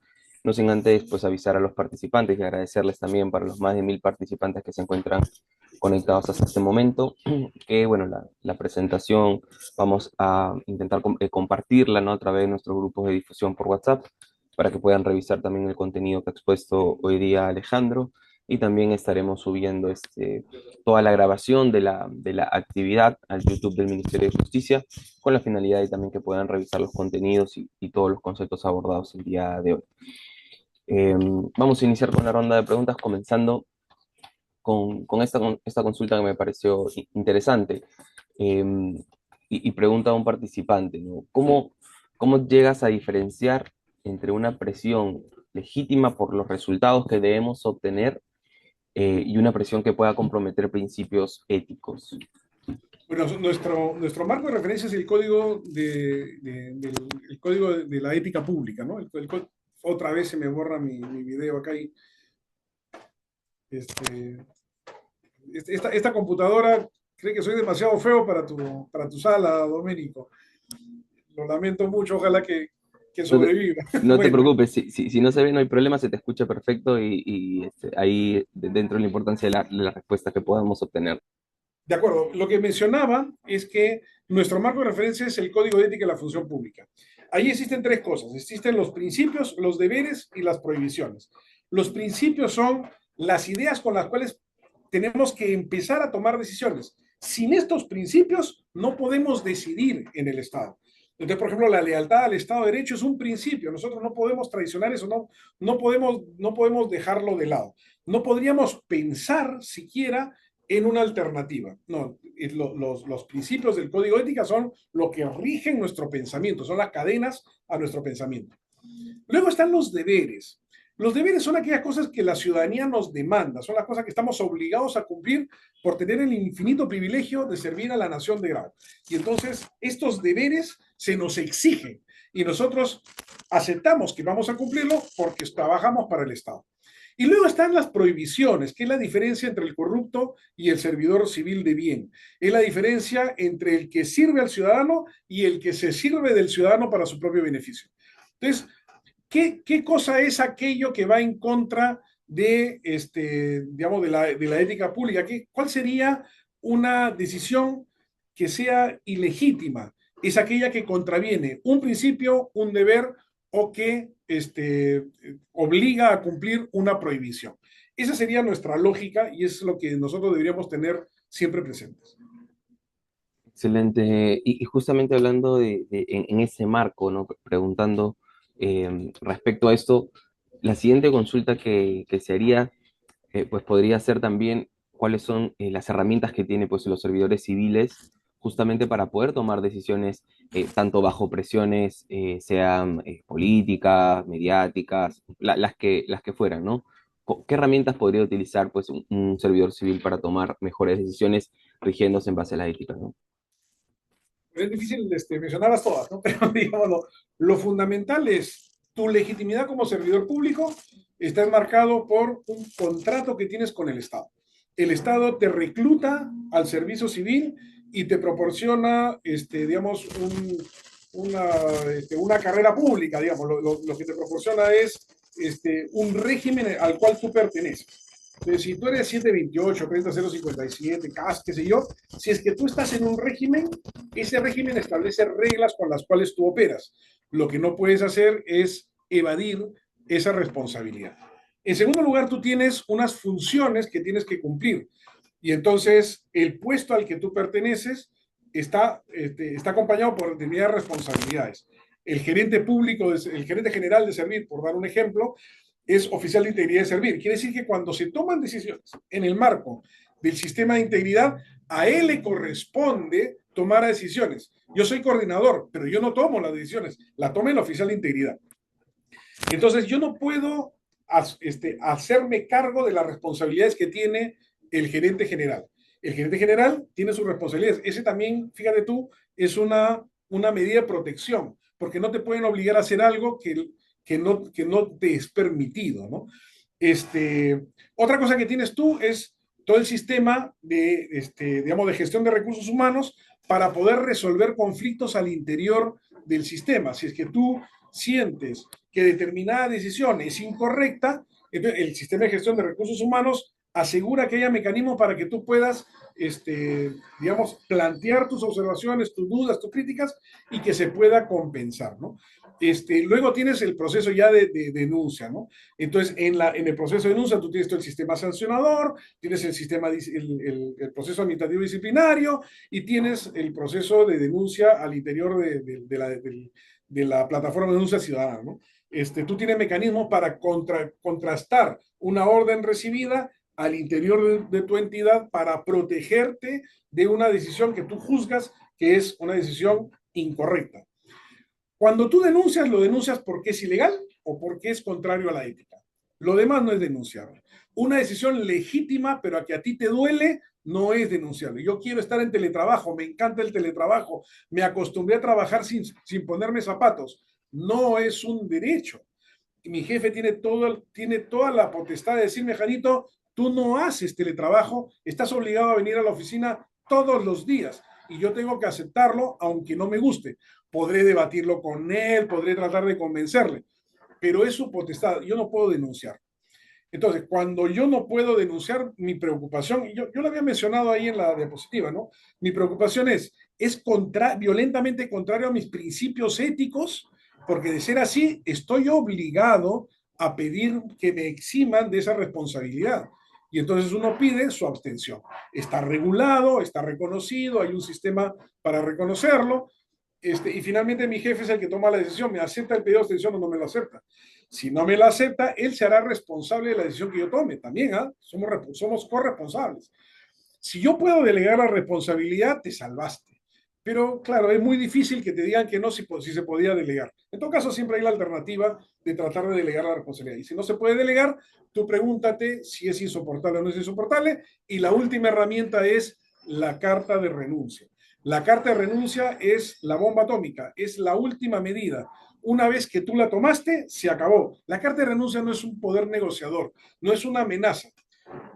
No sin antes pues, avisar a los participantes y agradecerles también para los más de 1000 participantes que se encuentran conectados hasta este momento, que bueno, la presentación vamos a intentar compartirla, ¿no? A través de nuestros grupos de difusión por WhatsApp para que puedan revisar también el contenido que ha expuesto hoy día Alejandro y también estaremos subiendo toda la grabación de la actividad al YouTube del Ministerio de Justicia con la finalidad de también que puedan revisar los contenidos y todos los conceptos abordados el día de hoy. Vamos a iniciar con la ronda de preguntas, comenzando con esta consulta que me pareció interesante. Eh, y pregunta a un participante, ¿no? ¿Cómo llegas a diferenciar entre una presión legítima por los resultados que debemos obtener y una presión que pueda comprometer principios éticos? Bueno, nuestro marco de referencia es el código el código de la ética pública, ¿no? Otra vez se me borra mi video acá y este, esta computadora cree que soy demasiado feo para tu sala, Domenico. Lo lamento mucho, ojalá que No te, sobreviva. no te Bueno, preocupes, si no se ve no hay problema, se te escucha perfecto ahí dentro de la importancia de la respuesta que podamos obtener. de acuerdo. Lo que mencionaba es que nuestro marco de referencia es el código de ética de la función pública. Ahí existen tres cosas. Existen los principios, los deberes y las prohibiciones. Los principios son las ideas con las cuales tenemos que empezar a tomar decisiones. Sin estos principios no podemos decidir en el Estado. Entonces, por ejemplo, la lealtad al Estado de Derecho es un principio. Nosotros no podemos traicionar eso, no podemos dejarlo de lado. No podríamos pensar siquiera en una alternativa. No, los principios del código ética son lo que rigen nuestro pensamiento, son las cadenas a nuestro pensamiento. Luego están los deberes. Los deberes son aquellas cosas que la ciudadanía nos demanda, son las cosas que estamos obligados a cumplir por tener el infinito privilegio de servir a la nación de grado. Y entonces estos deberes se nos exigen y nosotros aceptamos que vamos a cumplirlo porque trabajamos para el Estado. Y luego están las prohibiciones, que es la diferencia entre el corrupto y el servidor civil de bien. Es la diferencia entre el que sirve al ciudadano y el que se sirve del ciudadano para su propio beneficio. Entonces, ¿qué cosa es aquello que va en contra digamos, de la ética pública? ¿Cuál sería una decisión que sea ilegítima? Es aquella que contraviene un principio, un deber o que obliga a cumplir una prohibición. Esa sería nuestra lógica y es lo que nosotros deberíamos tener siempre presentes. Excelente. Y justamente hablando en ese marco, ¿no? Preguntando respecto a esto, la siguiente consulta que se haría, pues podría ser también cuáles son las herramientas que tienen pues, los servidores civiles justamente para poder tomar decisiones tanto bajo presiones, sean políticas, mediáticas, las que fueran, ¿no? ¿Qué herramientas podría utilizar pues un servidor civil para tomar mejores decisiones rigiéndose en base a la ética, ¿no? Es difícil mencionarlas todas, ¿no? Pero digamos, lo fundamental es tu legitimidad como servidor público está enmarcado por un contrato que tienes con el Estado. El Estado te recluta al servicio civil y te proporciona, digamos, una carrera pública, digamos. Lo que te proporciona es un régimen al cual tú perteneces. Entonces, si tú eres 728, 30057, CAS, qué sé yo, si es que tú estás en un régimen, ese régimen establece reglas con las cuales tú operas. Lo que no puedes hacer es evadir esa responsabilidad. En segundo lugar, tú tienes unas funciones que tienes que cumplir. Y entonces el puesto al que tú perteneces está acompañado por determinadas responsabilidades. El gerente público, el gerente general de Servir, por dar un ejemplo, es oficial de integridad de Servir. Quiere decir que cuando se toman decisiones en el marco del sistema de integridad, a él le corresponde tomar decisiones. Yo soy coordinador, pero yo no tomo las decisiones, la toma el oficial de integridad. Entonces, yo no puedo hacerme cargo de las responsabilidades que tiene el gerente general. El gerente general tiene sus responsabilidades. Ese también, fíjate tú, es una medida de protección, porque no te pueden obligar a hacer algo que no te es permitido, ¿no? Otra cosa que tienes tú es todo el sistema digamos, de gestión de recursos humanos para poder resolver conflictos al interior del sistema. Si es que tú sientes que determinada decisión es incorrecta, entonces el sistema de gestión de recursos humanos asegura que haya mecanismos para que tú puedas, digamos, plantear tus observaciones, tus dudas, tus críticas y que se pueda compensar, ¿no? Luego tienes el proceso ya de denuncia, ¿no? Entonces, en el proceso de denuncia tú tienes todo el sistema sancionador, tienes el proceso administrativo disciplinario y tienes el proceso de denuncia al interior de la plataforma de denuncia ciudadana, ¿no? Tú tienes mecanismos para contrastar una orden recibida al interior de tu entidad para protegerte de una decisión que tú juzgas que es una decisión incorrecta. Cuando tú denuncias, lo denuncias porque es ilegal o porque es contrario a la ética. Lo demás no es denunciable. Una decisión legítima, pero a que a ti te duele, no es denunciable. Yo quiero estar en teletrabajo, me encanta el teletrabajo, me acostumbré a trabajar sin ponerme zapatos. No es un derecho. Mi jefe tiene toda la potestad de decirme, Janito, tú no haces teletrabajo, estás obligado a venir a la oficina todos los días y yo tengo que aceptarlo aunque no me guste. Podré debatirlo con él, podré tratar de convencerle, pero es su potestad, yo no puedo denunciar. Entonces, cuando yo no puedo denunciar mi preocupación, y yo lo había mencionado ahí en la diapositiva, ¿no? Mi preocupación es violentamente contrario a mis principios éticos, porque de ser así, estoy obligado a pedir que me eximan de esa responsabilidad. Y entonces uno pide su abstención. Está regulado, está reconocido, hay un sistema para reconocerlo, y finalmente mi jefe es el que toma la decisión, me acepta el pedido de abstención o no me lo acepta. Si no me lo acepta, él se hará responsable de la decisión que yo tome. También, somos corresponsables. Si yo puedo delegar la responsabilidad, te salvaste. Pero claro, es muy difícil que te digan que no si se podía delegar. En todo caso, siempre hay la alternativa de tratar de delegar la responsabilidad. Y si no se puede delegar, tú pregúntate si es insoportable o no es insoportable. Y la última herramienta es la carta de renuncia. La carta de renuncia es la bomba atómica, es la última medida. Una vez que tú la tomaste, se acabó. La carta de renuncia no es un poder negociador, no es una amenaza.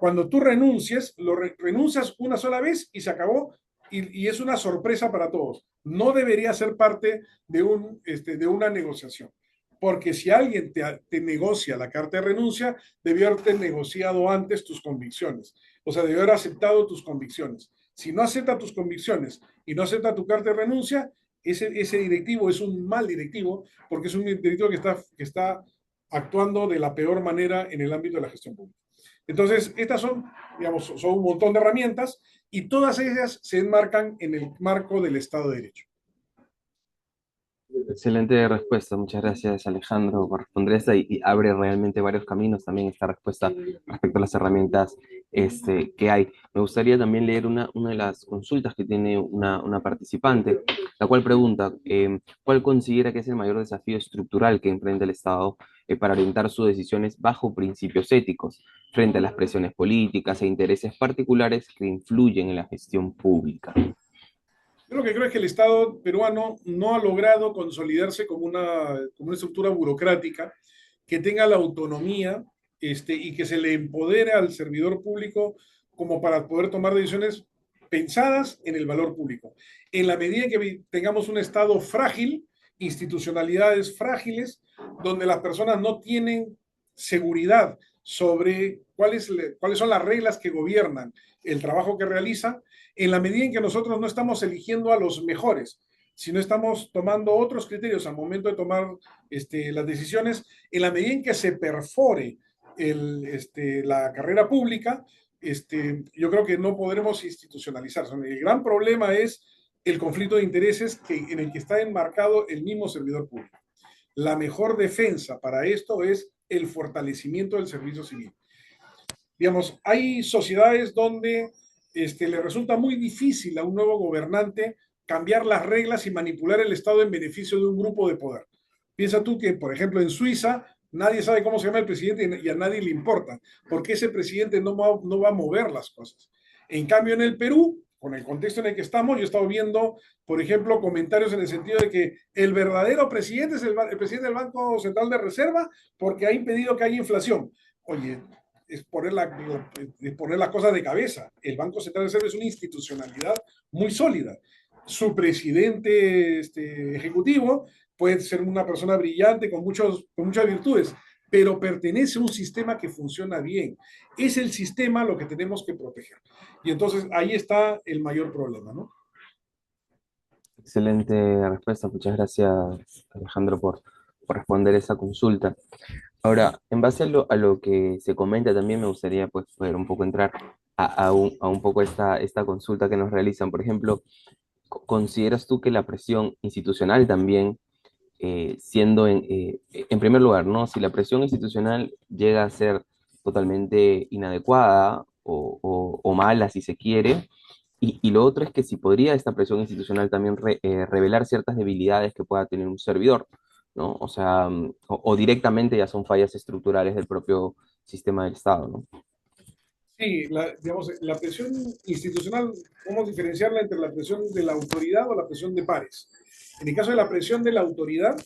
Cuando tú renuncies, renuncias una sola vez y se acabó y es una sorpresa para todos. No debería ser parte de una negociación. Porque si alguien te negocia la carta de renuncia, debió haberte negociado antes tus convicciones. O sea, debió haber aceptado tus convicciones. Si no acepta tus convicciones y no acepta tu carta de renuncia, ese directivo es un mal directivo porque es un directivo que está actuando de la peor manera en el ámbito de la gestión pública. Entonces, estas digamos, son un montón de herramientas y todas ellas se enmarcan en el marco del Estado de Derecho. Excelente respuesta, muchas gracias Alejandro por responder esta y abre realmente varios caminos también esta respuesta respecto a las herramientas que hay. Me gustaría también leer una de las consultas que tiene una participante, la cual pregunta, ¿cuál considera que es el mayor desafío estructural que enfrenta el Estado para orientar sus decisiones bajo principios éticos frente a las presiones políticas e intereses particulares que influyen en la gestión pública? Yo lo que creo es que el Estado peruano no ha logrado consolidarse como una estructura burocrática que tenga la autonomía y que se le empodere al servidor público como para poder tomar decisiones pensadas en el valor público. En la medida en que tengamos un Estado frágil, institucionalidades frágiles, donde las personas no tienen seguridad sobre cuáles son las reglas que gobiernan el trabajo que realizan, en la medida en que nosotros no estamos eligiendo a los mejores, sino estamos tomando otros criterios al momento de tomar las decisiones, en la medida en que se perfore la carrera pública, yo creo que no podremos institucionalizar. El gran problema es el conflicto de intereses en el que está enmarcado el mismo servidor público. La mejor defensa para esto es el fortalecimiento del servicio civil. Digamos, hay sociedades donde le resulta muy difícil a un nuevo gobernante cambiar las reglas y manipular el Estado en beneficio de un grupo de poder. Piensa tú que, por ejemplo, en Suiza nadie sabe cómo se llama el presidente y a nadie le importa, porque ese presidente no va a mover las cosas. En cambio, en el Perú, con el contexto en el que estamos, yo he estado viendo, por ejemplo, comentarios en el sentido de que el verdadero presidente es el presidente del Banco Central de Reserva porque ha impedido que haya inflación. Oye, es poner las cosas de cabeza. El Banco Central de Reserva es una institucionalidad muy sólida. Su presidente ejecutivo puede ser una persona brillante con muchas virtudes, pero pertenece a un sistema que funciona bien. Es el sistema lo que tenemos que proteger. Y entonces ahí está el mayor problema, ¿no? Excelente respuesta, muchas gracias Alejandro por responder esa consulta. Ahora, en base a lo que se comenta también me gustaría pues poder un poco entrar a un poco esta consulta que nos realizan. Por ejemplo, ¿consideras tú que la presión institucional también, en primer lugar, ¿no? Si la presión institucional llega a ser totalmente inadecuada o mala, si se quiere, y lo otro es que si podría esta presión institucional también revelar ciertas debilidades que pueda tener un servidor, ¿no? O sea, o directamente ya son fallas estructurales del propio sistema del Estado, ¿no? Sí, digamos, la presión institucional, ¿cómo diferenciarla entre la presión de la autoridad o la presión de pares? En el caso de la presión de la autoridad,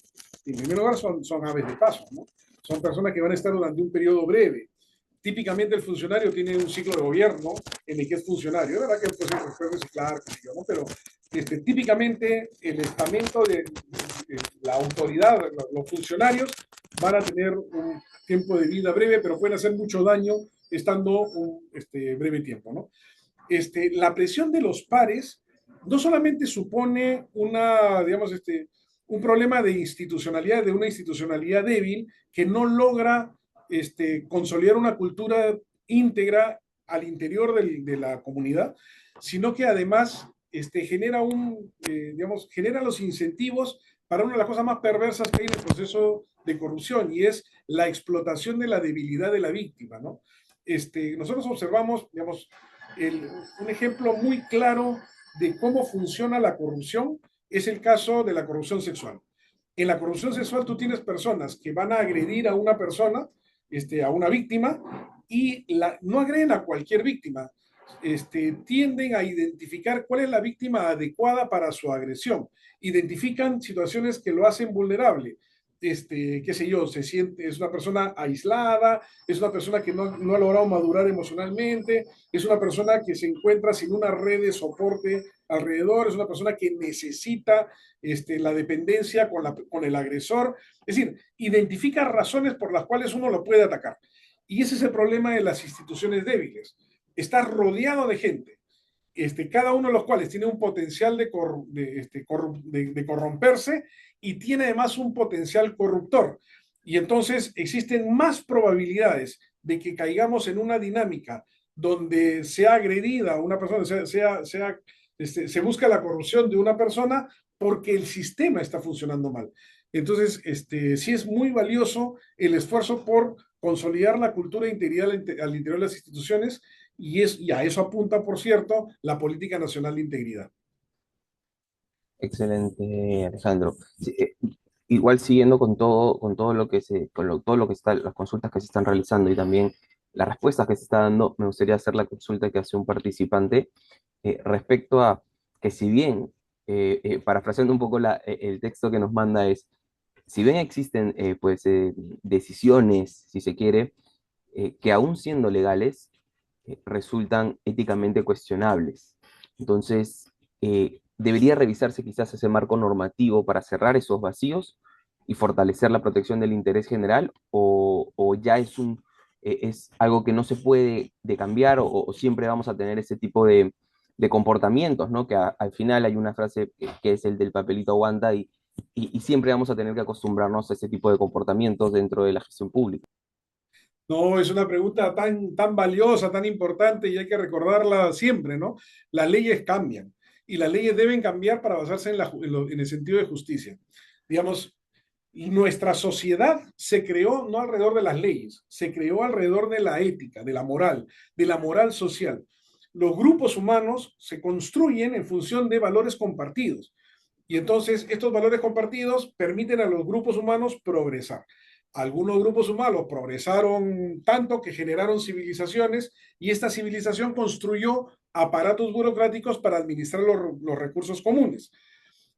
en primer lugar son aves de paso, ¿no? Son personas que van a estar durante un periodo breve. Típicamente el funcionario tiene un ciclo de gobierno en el que es funcionario. Es verdad que puede reciclar, ¿no? Pero típicamente el estamento de la autoridad, los funcionarios, van a tener un tiempo de vida breve, pero pueden hacer mucho daño estando un breve tiempo, ¿no? La presión de los pares no solamente supone digamos, un problema de institucionalidad, de una institucionalidad débil que no logra consolidar una cultura íntegra al interior de la comunidad, sino que además genera los incentivos para una de las cosas más perversas que hay en el proceso de corrupción, y es la explotación de la debilidad de la víctima, ¿no? Nosotros observamos, digamos, un ejemplo muy claro de cómo funciona la corrupción es el caso de la corrupción sexual. En la corrupción sexual tú tienes personas que van a agredir a una persona, a una víctima, y no agreden a cualquier víctima. Tienden a identificar cuál es la víctima adecuada para su agresión. Identifican situaciones que lo hacen vulnerable. Qué sé yo, es una persona aislada, es una persona que no ha logrado madurar emocionalmente, es una persona que se encuentra sin una red de soporte alrededor, es una persona que necesita la dependencia con el agresor. Es decir, identifica razones por las cuales uno lo puede atacar. Y ese es el problema de las instituciones débiles. Está rodeado de gente, cada uno de los cuales tiene un potencial de corromperse y tiene además un potencial corruptor. Y entonces existen más probabilidades de que caigamos en una dinámica donde sea agredida una persona, se busca la corrupción de una persona porque el sistema está funcionando mal. Entonces, sí es muy valioso el esfuerzo por consolidar la cultura integral al interior de las instituciones y a eso apunta, por cierto, la Política Nacional de Integridad. Excelente, Alejandro. Sí, igual siguiendo con todo lo que todo lo que está, las consultas que se están realizando y también las respuestas que se está dando, me gustaría hacer la consulta que hace un participante respecto a que si bien, parafraseando un poco el texto que nos manda es, si bien existen decisiones, si se quiere, que aún siendo legales, resultan éticamente cuestionables. Entonces, debería revisarse quizás ese marco normativo para cerrar esos vacíos y fortalecer la protección del interés general, o ya es algo que no se puede de cambiar, o siempre vamos a tener ese tipo de comportamientos, ¿no? Que al final hay una frase que es el del papelito aguanta y siempre vamos a tener que acostumbrarnos a ese tipo de comportamientos dentro de la gestión pública. No, es una pregunta tan valiosa, tan importante y hay que recordarla siempre, ¿no? Las leyes cambian y las leyes deben cambiar para basarse en el sentido de justicia. Digamos, nuestra sociedad se creó no alrededor de las leyes, se creó alrededor de la ética, de la moral social. Los grupos humanos se construyen en función de valores compartidos. Y entonces estos valores compartidos permiten a los grupos humanos progresar. Algunos grupos humanos progresaron tanto que generaron civilizaciones y esta civilización construyó aparatos burocráticos para administrar los recursos comunes.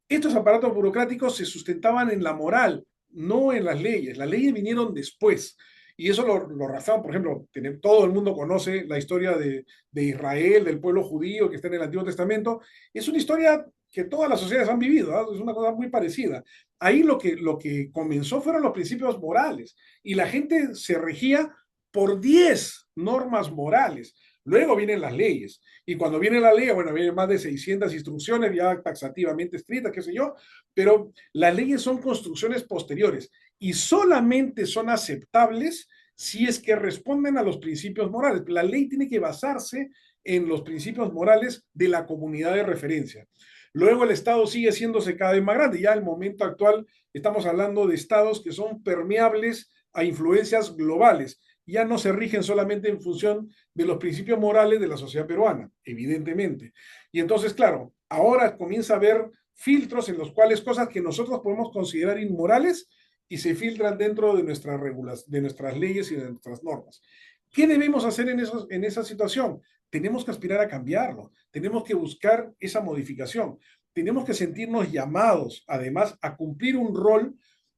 Estos aparatos burocráticos se sustentaban en la moral, no en las leyes. Las leyes vinieron después. Y eso lo razón, por ejemplo, todo el mundo conoce la historia de Israel, del pueblo judío que está en el Antiguo Testamento. Es una historia que todas las sociedades han vivido, ¿no? Es una cosa muy parecida. Ahí lo que comenzó fueron los principios morales y la gente se regía por 10 normas morales. Luego vienen las leyes. Y cuando viene la ley, bueno, vienen más de 600 instrucciones ya taxativamente escritas, qué sé yo, pero las leyes son construcciones posteriores y solamente son aceptables si es que responden a los principios morales. La ley tiene que basarse en los principios morales de la comunidad de referencia. Luego el Estado sigue haciéndose cada vez más grande. Ya en el momento actual estamos hablando de estados que son permeables a influencias globales. Ya no se rigen solamente en función de los principios morales de la sociedad peruana, evidentemente. Y entonces, claro, ahora comienza a haber filtros en los cuales cosas que nosotros podemos considerar inmorales y se filtran dentro de nuestras reglas, de nuestras leyes y de nuestras normas. ¿Qué debemos hacer en esa situación? Tenemos que aspirar a cambiarlo, tenemos que buscar esa modificación, tenemos que sentirnos llamados, además, a cumplir un rol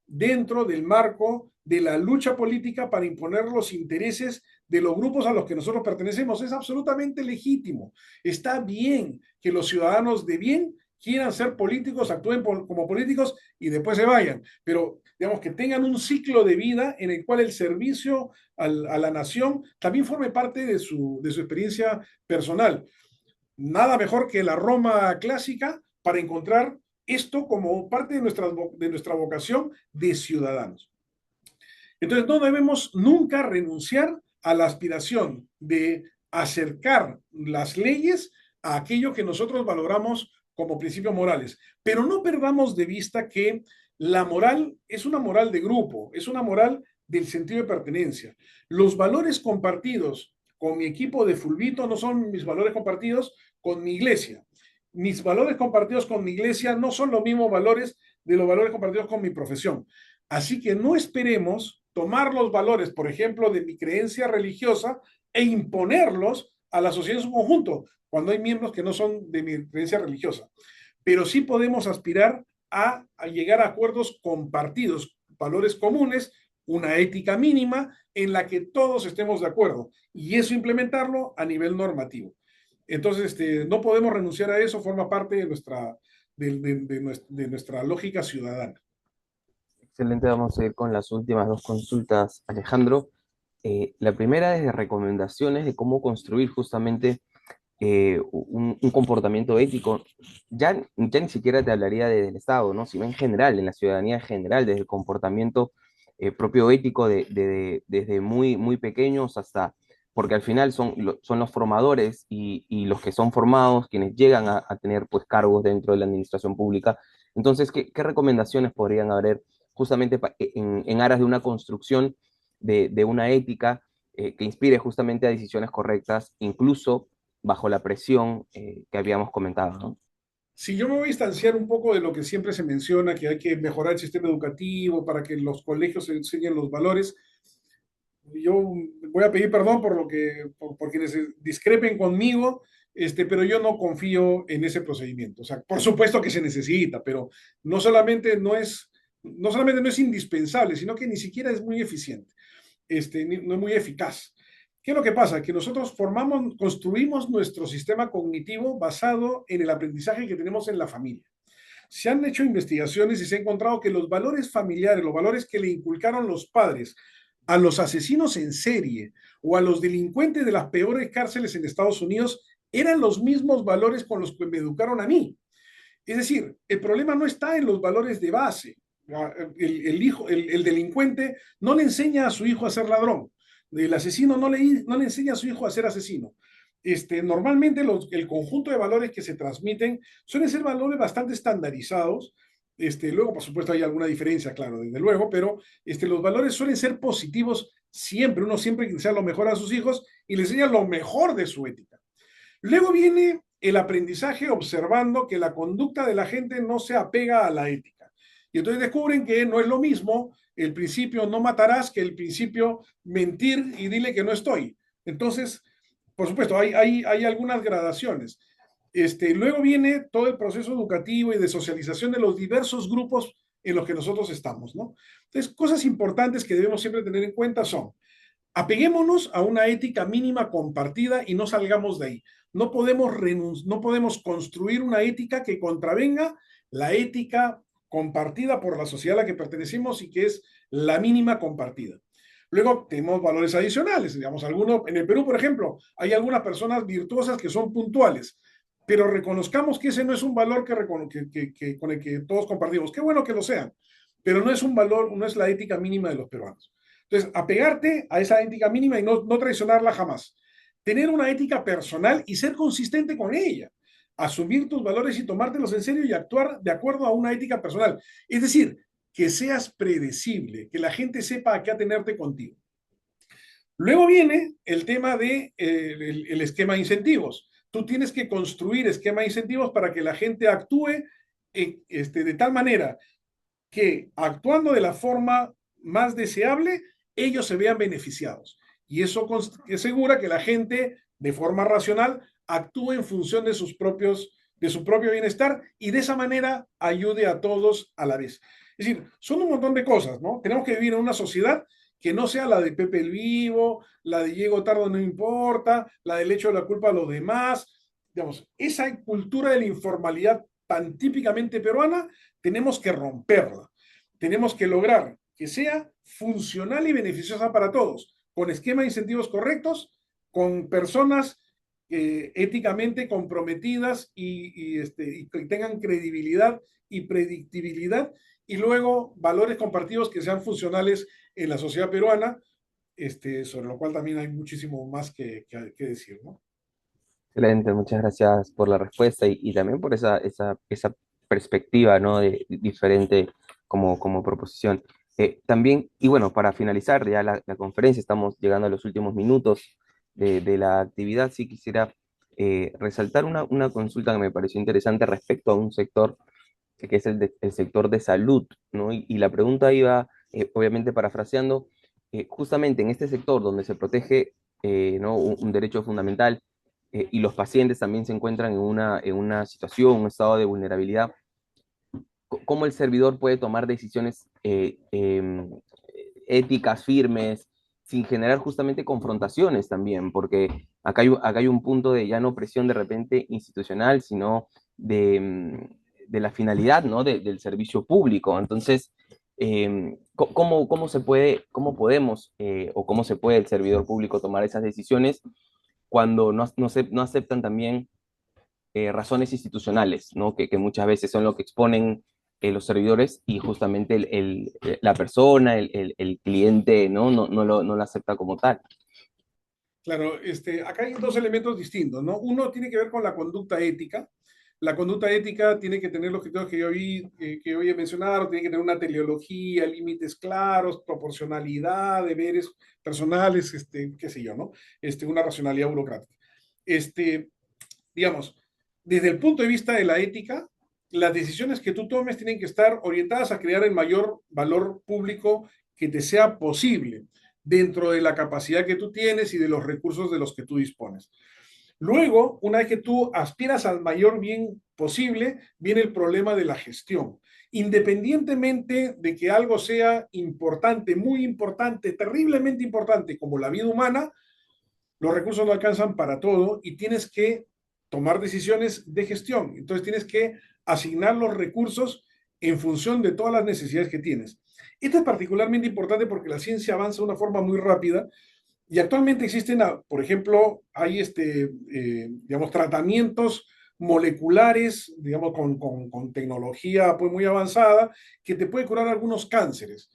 dentro del marco de la lucha política para imponer los intereses de los grupos a los que nosotros pertenecemos. Es absolutamente legítimo. Está bien que los ciudadanos de bien quieran ser políticos, actúen como políticos y después se vayan, pero digamos que tengan un ciclo de vida en el cual el servicio a la nación también forme parte de su experiencia personal. Nada mejor que la Roma clásica para encontrar esto como parte de nuestra vocación de ciudadanos. Entonces, no debemos nunca renunciar a la aspiración de acercar las leyes a aquello que nosotros valoramos como principios morales. Pero no perdamos de vista que la moral es una moral de grupo, es una moral del sentido de pertenencia. Los valores compartidos con mi equipo de Fulvito no son mis valores compartidos con mi iglesia. Mis valores compartidos con mi iglesia no son los mismos valores de los valores compartidos con mi profesión. Así que no esperemos tomar los valores, por ejemplo, de mi creencia religiosa e imponerlos a la sociedad en su conjunto, cuando hay miembros que no son de mi creencia religiosa. Pero sí podemos aspirar a llegar a acuerdos compartidos, valores comunes, una ética mínima en la que todos estemos de acuerdo y eso implementarlo a nivel normativo. Entonces, no podemos renunciar a eso, forma parte de nuestra lógica ciudadana. Excelente, vamos a ir con las últimas dos consultas, Alejandro. La primera es de recomendaciones de cómo construir justamente un comportamiento ético. Ya ni siquiera te hablaría del Estado, ¿no? Sino en general, en la ciudadanía en general, desde el comportamiento propio ético desde muy pequeños hasta, porque al final son los formadores y los que son formados quienes llegan a tener pues cargos dentro de la administración pública. Entonces, ¿qué recomendaciones podrían haber justamente en aras de una construcción de una ética que inspire justamente a decisiones correctas, incluso bajo la presión que habíamos comentado, ¿no? Si yo me voy a distanciar un poco de lo que siempre se menciona, que hay que mejorar el sistema educativo para que los colegios se enseñen los valores, yo voy a pedir perdón por por quienes discrepen conmigo, pero yo no confío en ese procedimiento. O sea, por supuesto que se necesita, pero no solamente no solamente no es indispensable, sino que ni siquiera es muy eficiente, no es muy eficaz. ¿Qué es lo que pasa? Que nosotros construimos nuestro sistema cognitivo basado en el aprendizaje que tenemos en la familia. Se han hecho investigaciones y se ha encontrado que los valores familiares, los valores que le inculcaron los padres a los asesinos en serie o a los delincuentes de las peores cárceles en Estados Unidos eran los mismos valores con los que me educaron a mí. Es decir, el problema no está en los valores de base. El delincuente no le enseña a su hijo a ser ladrón. El asesino no le enseña a su hijo a ser asesino. Normalmente el conjunto de valores que se transmiten suelen ser valores bastante estandarizados. Luego, por supuesto, hay alguna diferencia, claro, desde luego, pero los valores suelen ser positivos siempre. Uno siempre quiere desear lo mejor a sus hijos y le enseña lo mejor de su ética. Luego viene el aprendizaje observando que la conducta de la gente no se apega a la ética. Y entonces descubren que no es lo mismo el principio no matarás que el principio mentir y dile que no estoy. Entonces, por supuesto, hay algunas gradaciones. Luego viene todo el proceso educativo y de socialización de los diversos grupos en los que nosotros estamos, ¿no? Entonces, cosas importantes que debemos siempre tener en cuenta son: apeguémonos a una ética mínima compartida y no salgamos de ahí. No podemos construir una ética que contravenga la ética compartida por la sociedad a la que pertenecemos y que es la mínima compartida. Luego tenemos valores adicionales, digamos, en el Perú, por ejemplo, hay algunas personas virtuosas que son puntuales, pero reconozcamos que ese no es un valor con el que todos compartimos. Qué bueno que lo sean, pero no es un valor, no es la ética mínima de los peruanos. Entonces, apegarte a esa ética mínima y no traicionarla jamás. Tener una ética personal y ser consistente con ella. Asumir tus valores y tomártelos en serio y actuar de acuerdo a una ética personal. Es decir, que seas predecible, que la gente sepa a qué atenerte contigo. Luego viene el tema de el esquema de incentivos. Tú tienes que construir esquema de incentivos para que la gente actúe de tal manera que, actuando de la forma más deseable, ellos se vean beneficiados. Y eso asegura que la gente, de forma racional, actúe en función de su propio bienestar y de esa manera ayude a todos a la vez. Es decir, son un montón de cosas, ¿no? Tenemos que vivir en una sociedad que no sea la de Pepe el Vivo, la de llego tarde no importa, la del hecho de la culpa a los demás. Digamos, esa cultura de la informalidad tan típicamente peruana, tenemos que romperla. Tenemos que lograr que sea funcional y beneficiosa para todos, con esquemas de incentivos correctos, con personas éticamente comprometidas y que tengan credibilidad y predictibilidad, y luego valores compartidos que sean funcionales en la sociedad peruana, sobre lo cual también hay muchísimo más que decir, ¿no? Excelente, muchas gracias por la respuesta y también por esa perspectiva, ¿no? Diferente como proposición. También, y bueno, para finalizar ya la conferencia, estamos llegando a los últimos minutos de la actividad, sí quisiera resaltar una consulta que me pareció interesante respecto a un sector que es el sector de salud, ¿no? Y la pregunta iba, obviamente parafraseando, justamente en este sector donde se protege, ¿no? Un derecho fundamental, y los pacientes también se encuentran en una situación, un estado de vulnerabilidad, ¿cómo el servidor puede tomar decisiones éticas firmes sin generar justamente confrontaciones también? Porque acá hay un punto de ya no presión de repente institucional, sino de la finalidad, ¿no? Del servicio público. Entonces, ¿cómo se puede, cómo podemos o cómo se puede el servidor público tomar esas decisiones cuando no aceptan también razones institucionales, ¿no? Que muchas veces son lo que exponen los servidores y justamente la persona, el cliente, ¿no? No lo acepta como tal. Claro, acá hay dos elementos distintos, ¿no? Uno tiene que ver con la conducta ética, la conducta ética tiene que tener los criterios que yo había mencionado, tiene que tener una teleología, límites claros, proporcionalidad, deberes personales, qué sé yo, ¿no? Una racionalidad burocrática. Este, digamos, desde el punto de vista de la ética, las decisiones que tú tomes tienen que estar orientadas a crear el mayor valor público que te sea posible dentro de la capacidad que tú tienes y de los recursos de los que tú dispones. Luego, una vez que tú aspiras al mayor bien posible, viene el problema de la gestión. Independientemente de que algo sea importante, muy importante, terriblemente importante, como la vida humana, los recursos no alcanzan para todo y tienes que tomar decisiones de gestión. Entonces tienes que asignar los recursos en función de todas las necesidades que tienes. Esto es particularmente importante porque la ciencia avanza de una forma muy rápida y actualmente existen, por ejemplo, hay digamos, tratamientos moleculares, digamos, con tecnología pues, muy avanzada, que te puede curar algunos cánceres.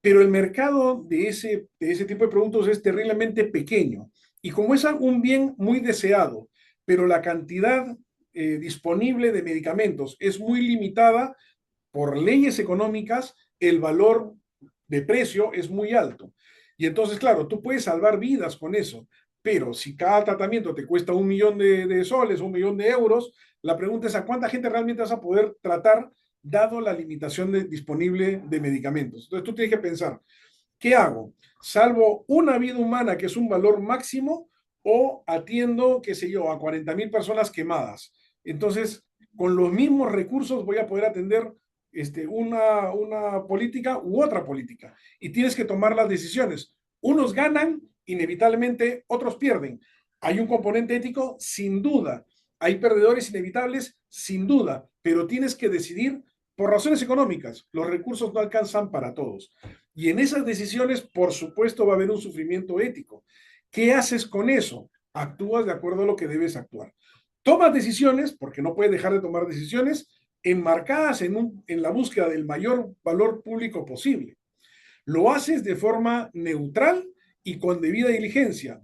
Pero el mercado de ese tipo de productos es terriblemente pequeño. Y como es un bien muy deseado, pero la cantidad disponible de medicamentos es muy limitada por leyes económicas, el valor de precio es muy alto. Y entonces, claro, tú puedes salvar vidas con eso, pero si cada tratamiento te cuesta 1 millón de soles, 1 millón de euros, la pregunta es a cuánta gente realmente vas a poder tratar dado la limitación disponible de medicamentos. Entonces tú tienes que pensar, ¿qué hago? ¿Salvo una vida humana que es un valor máximo o atiendo, qué sé yo, a 40.000 personas quemadas? Entonces, con los mismos recursos voy a poder atender una política u otra política. Y tienes que tomar las decisiones. Unos ganan, inevitablemente, otros pierden. Hay un componente ético, sin duda. Hay perdedores inevitables, sin duda, pero tienes que decidir por razones económicas. Los recursos no alcanzan para todos. Y en esas decisiones, por supuesto, va a haber un sufrimiento ético. ¿Qué haces con eso? Actúas de acuerdo a lo que debes actuar. Tomas decisiones, porque no puedes dejar de tomar decisiones, enmarcadas en la búsqueda del mayor valor público posible. Lo haces de forma neutral y con debida diligencia.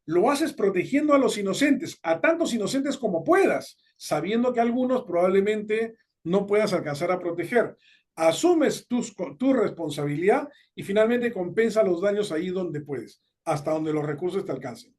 Lo haces protegiendo a los inocentes, a tantos inocentes como puedas, sabiendo que algunos probablemente no puedas alcanzar a proteger. Asumes tu responsabilidad y finalmente compensa los daños ahí donde puedes, hasta donde los recursos te alcancen.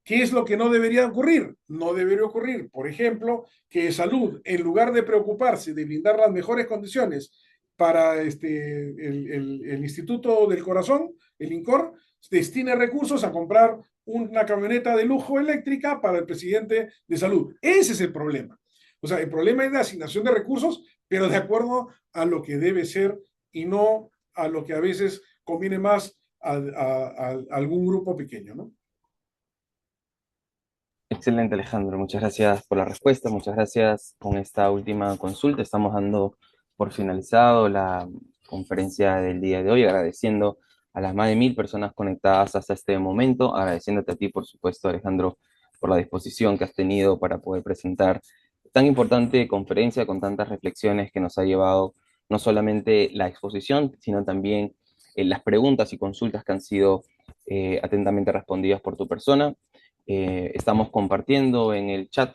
¿Qué es lo que no debería ocurrir? No debería ocurrir, por ejemplo, que salud, en lugar de preocuparse de brindar las mejores condiciones para el Instituto del Corazón, el INCOR, destine recursos a comprar una camioneta de lujo eléctrica para el presidente de salud. Ese es el problema. O sea, el problema es la asignación de recursos, pero de acuerdo a lo que debe ser y no a lo que a veces conviene más a algún grupo pequeño, ¿no? Excelente, Alejandro. Muchas gracias por la respuesta. Muchas gracias con esta última consulta. Estamos dando por finalizado la conferencia del día de hoy, agradeciendo a las más de 1.000 personas conectadas hasta este momento, agradeciéndote a ti, por supuesto, Alejandro, por la disposición que has tenido para poder presentar tan importante conferencia con tantas reflexiones que nos ha llevado no solamente la exposición, sino también las preguntas y consultas que han sido atentamente respondidas por tu persona. Estamos compartiendo en el chat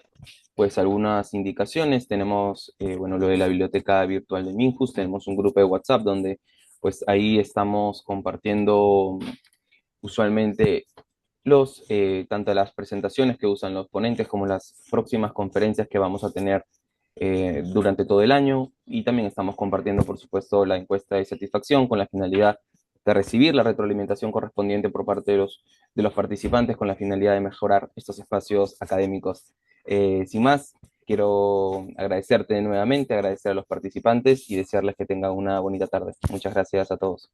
pues algunas indicaciones. Tenemos, bueno, lo de la biblioteca virtual de Minjus, tenemos un grupo de WhatsApp donde pues ahí estamos compartiendo usualmente tanto las presentaciones que usan los ponentes como las próximas conferencias que vamos a tener durante todo el año, y también estamos compartiendo, por supuesto, la encuesta de satisfacción con la finalidad de recibir la retroalimentación correspondiente por parte de los participantes con la finalidad de mejorar estos espacios académicos. Sin más, quiero agradecerte nuevamente, agradecer a los participantes y desearles que tengan una bonita tarde. Muchas gracias a todos.